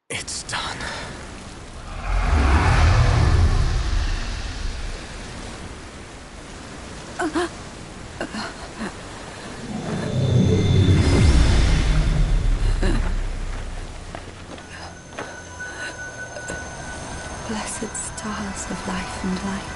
It's done. Blessed stars of life and light.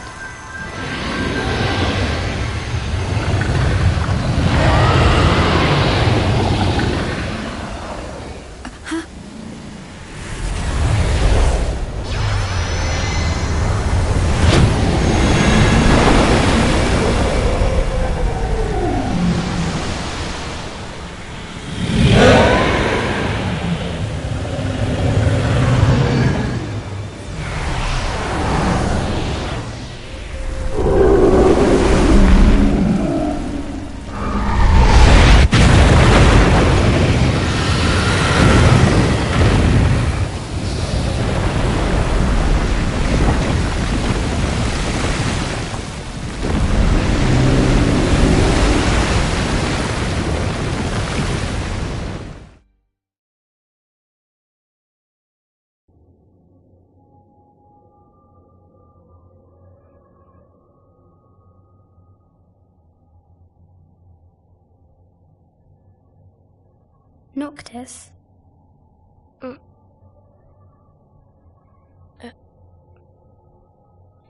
Noctis?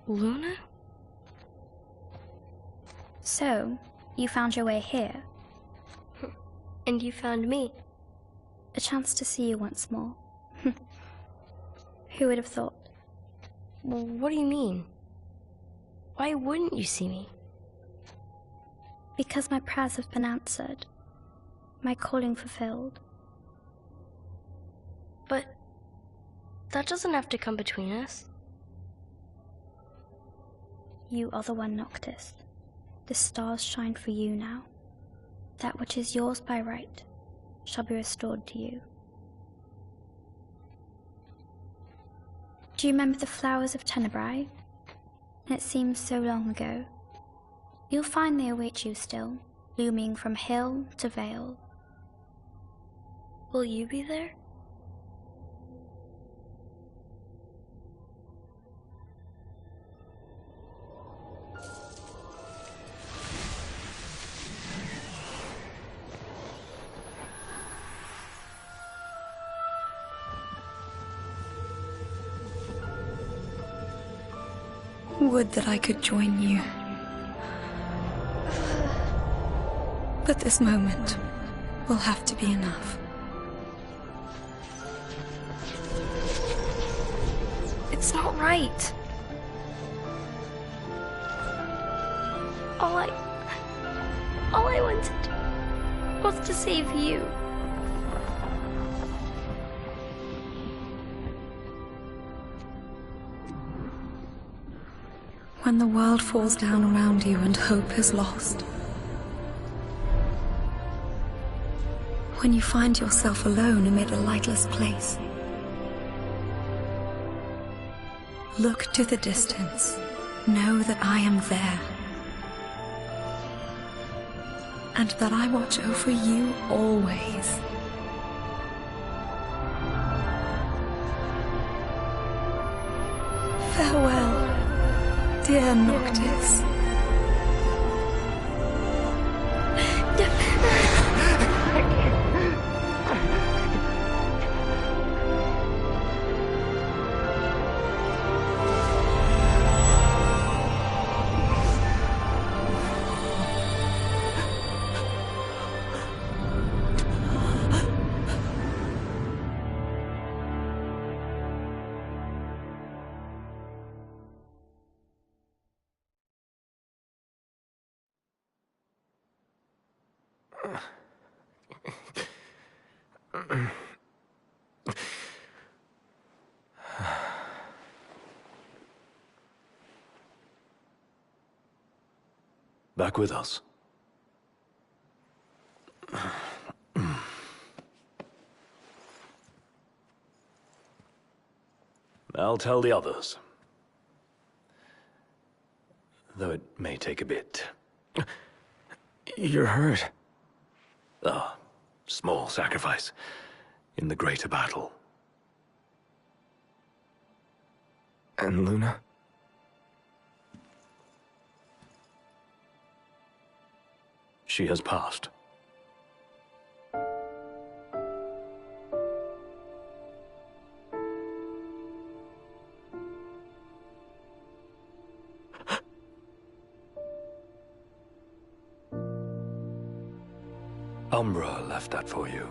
Luna? So, you found your way here. And you found me. A chance to see you once more. Who would have thought? Well, what do you mean? Why wouldn't you see me? Because my prayers have been answered. My calling fulfilled. But that doesn't have to come between us. You are the one, Noctis. The stars shine for you now. That which is yours by right shall be restored to you. Do you remember the flowers of Tenebrae? It seems so long ago. You'll find they await you still, looming from hill to vale. Will you be there? Would that I could join you. But this moment will have to be enough. It's not right. All I wanted was to save you. When the world falls down around you and hope is lost. When you find yourself alone amid a lightless place. Look to the distance. Know that I am there. And that I watch over you always. Farewell, dear Noctis. Back with us. I'll tell the others. though it may take a bit. You're hurt. Ah, small sacrifice in the greater battle. And Luna? She has passed. Umbra left that for you.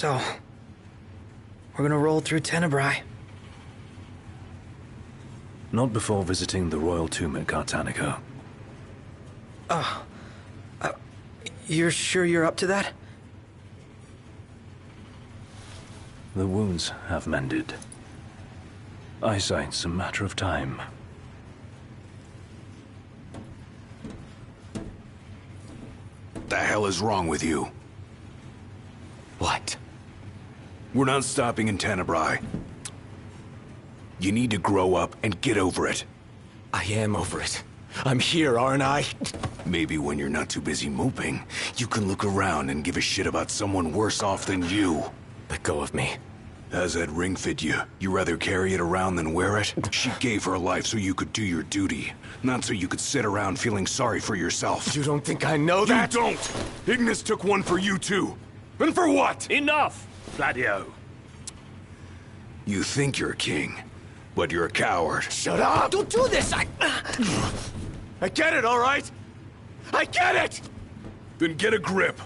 So, we're gonna roll through Tenebrae. Not before visiting the royal tomb at Cartanica. You're sure you're up to that? The wounds have mended. Eyesight's a matter of time. The hell is wrong with you? What? We're not stopping in Tenebrae. You need to grow up and get over it. I am over it. I'm here, aren't I? Maybe when you're not too busy moping, you can look around and give a shit about someone worse off than you. Let go of me. How's that ring fit you? You rather carry it around than wear it? She gave her life so you could do your duty, not so you could sit around feeling sorry for yourself. You don't think I know that? You don't! Ignis took one for you too. And for what? Enough, Gladio. You think you're a king, but you're a coward. Shut up! Don't do this! I get it, all right? I get it! Then get a grip.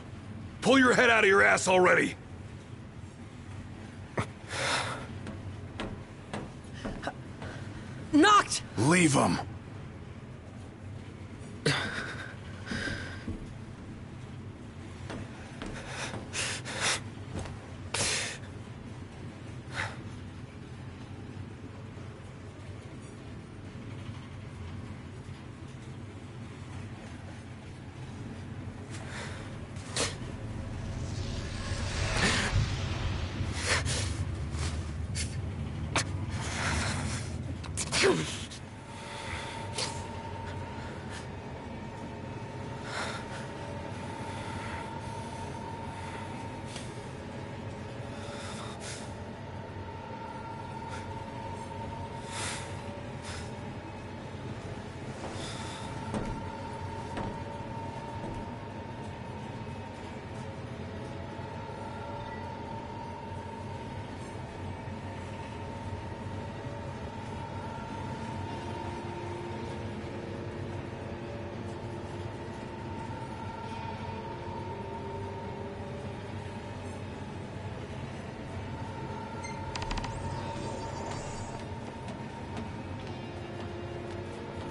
Pull your head out of your ass already. Knocked! Leave him.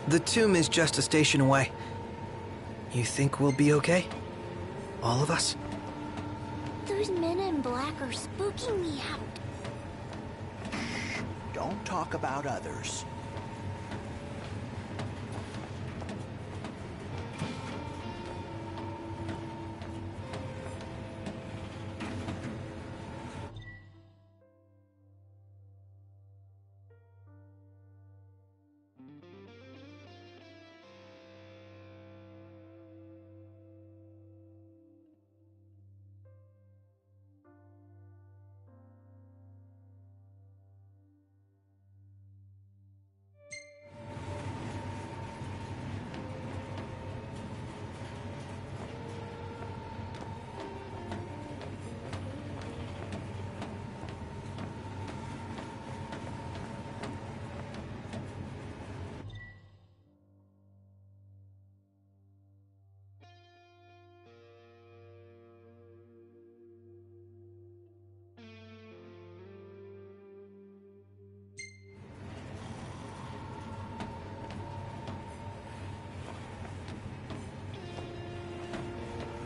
The tomb is just a station away. You think we'll be okay? All of us? Those men in black are spooking me out. Don't talk about others.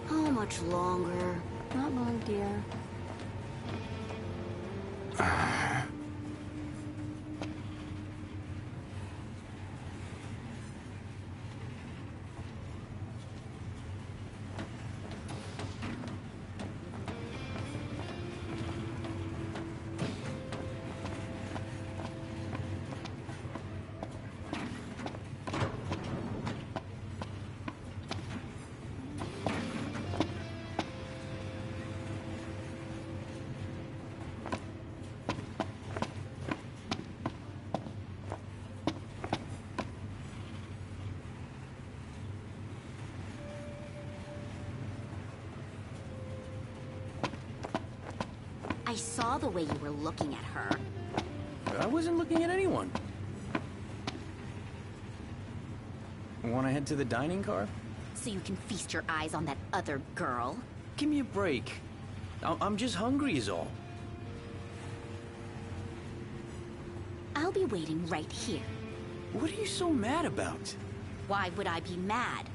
How much longer? Not long, dear. I saw the way you were looking at her. I wasn't looking at anyone. Want to head to the dining car? So you can feast your eyes on that other girl? Give me a break. I'm just hungry is all. I'll be waiting right here. What are you so mad about? Why would I be mad?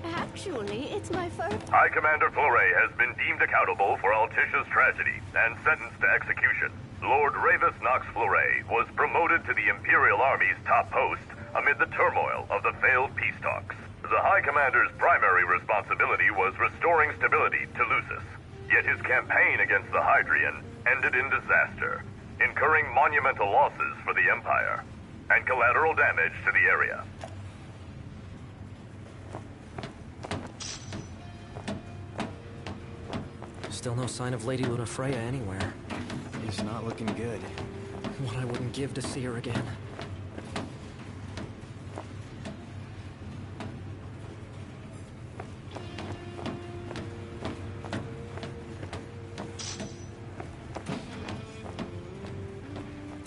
Actually, it's my first... High Commander Flore has been deemed accountable for Altisha's tragedy and sentenced to execution. Lord Ravis Nox Flore was promoted to the Imperial Army's top post amid the turmoil of the failed peace talks. The High Commander's primary responsibility was restoring stability to Lucis. Yet his campaign against the Hydrian ended in disaster, incurring monumental losses for the Empire and collateral damage to the area. Still no sign of Lady Lunafreya anywhere. It's not looking good. What I wouldn't give to see her again.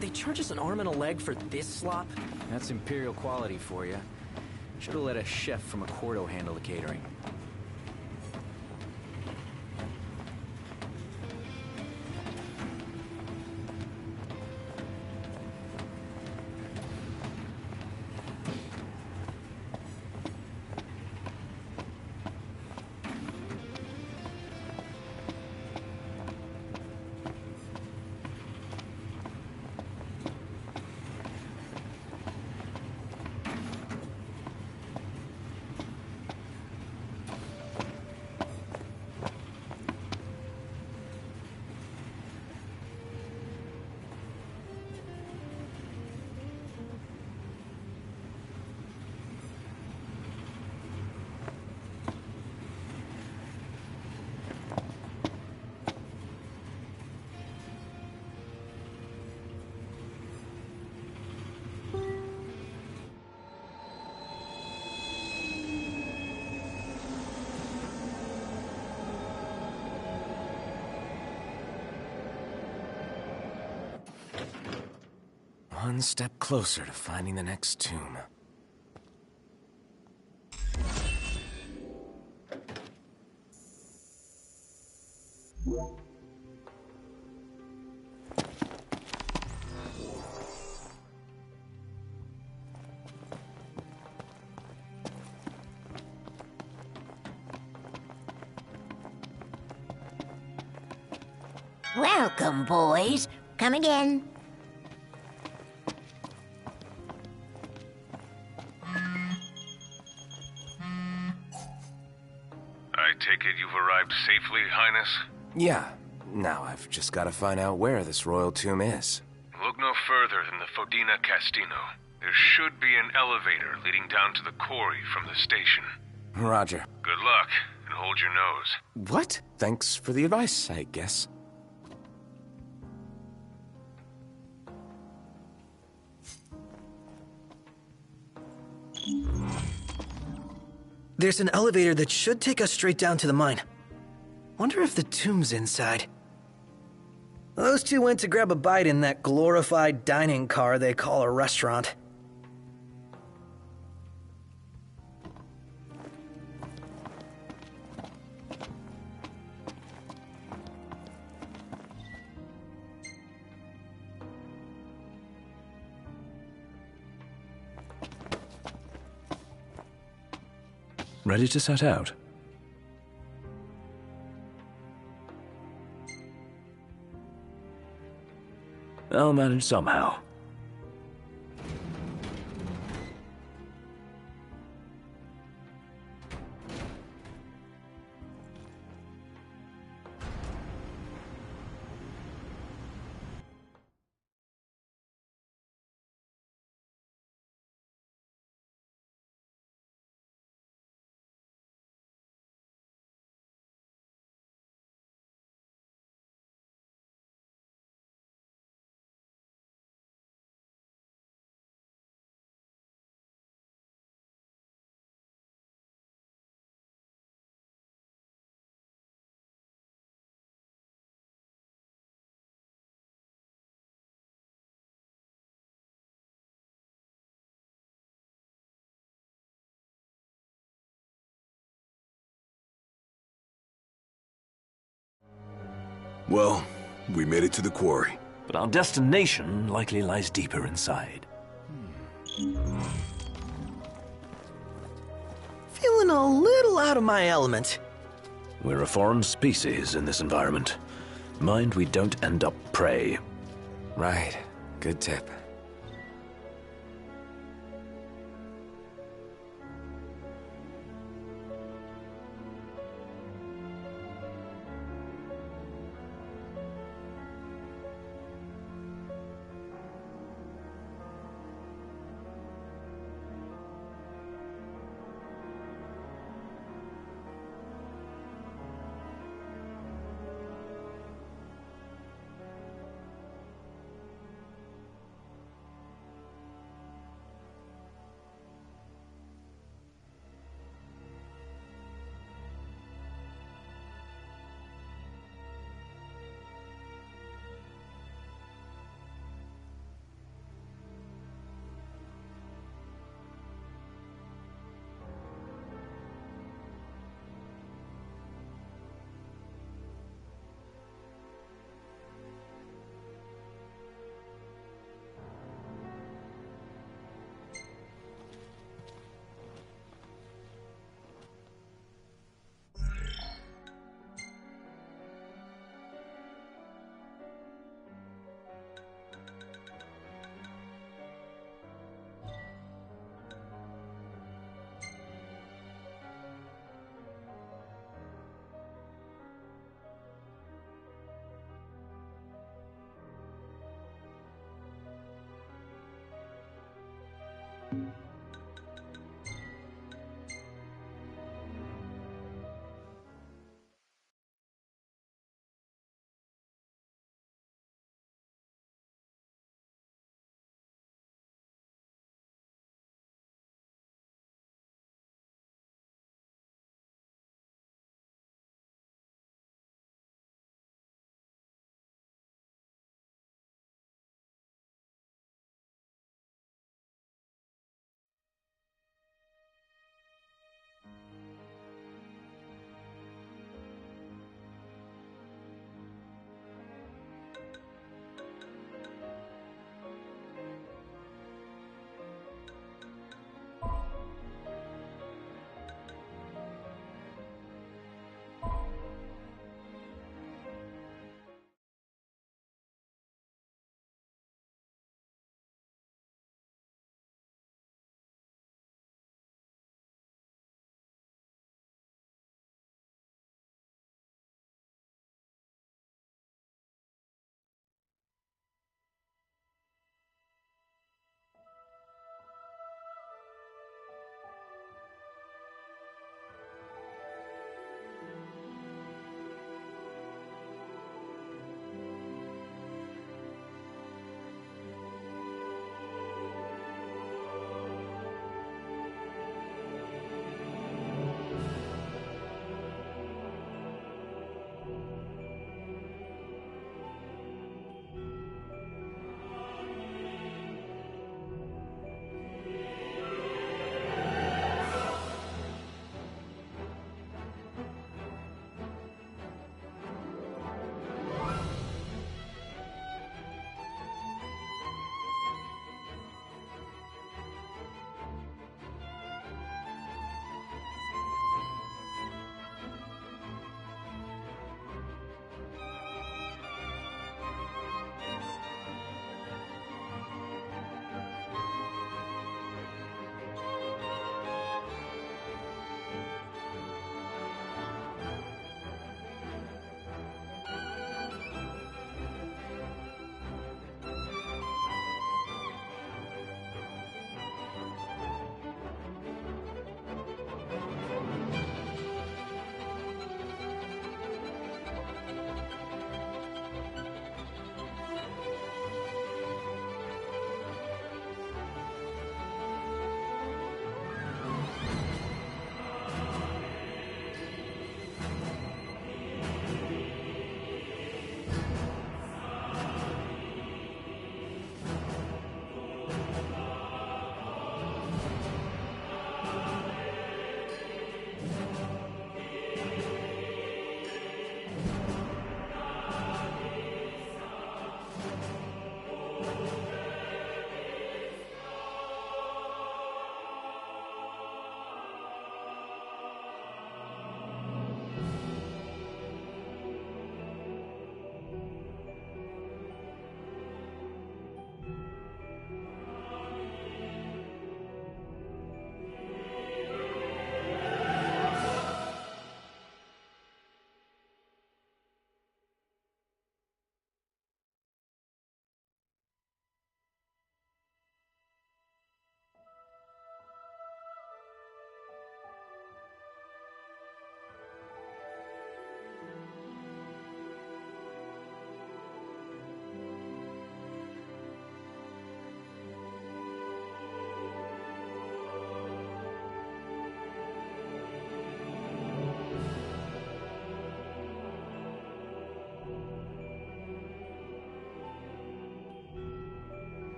They charge us an arm and a leg for this slop? That's Imperial quality for you. Should have let a chef from Accordo handle the catering. One step closer to finding the next tomb. Welcome, boys. Come again. I take it you've arrived safely, Highness? Yeah. Now I've just got to find out where this royal tomb is. Look no further than the Fodina Castino. There should be an elevator leading down to the quarry from the station. Roger. Good luck, and hold your nose. What? Thanks for the advice, I guess. There's an elevator that should take us straight down to the mine. Wonder if the tomb's inside. Those two went to grab a bite in that glorified dining car they call a restaurant. Ready to set out? I'll manage somehow. Well, we made it to the quarry. But our destination likely lies deeper inside. Feeling a little out of my element. We're a foreign species in this environment. Mind we don't end up prey. Right. Good tip.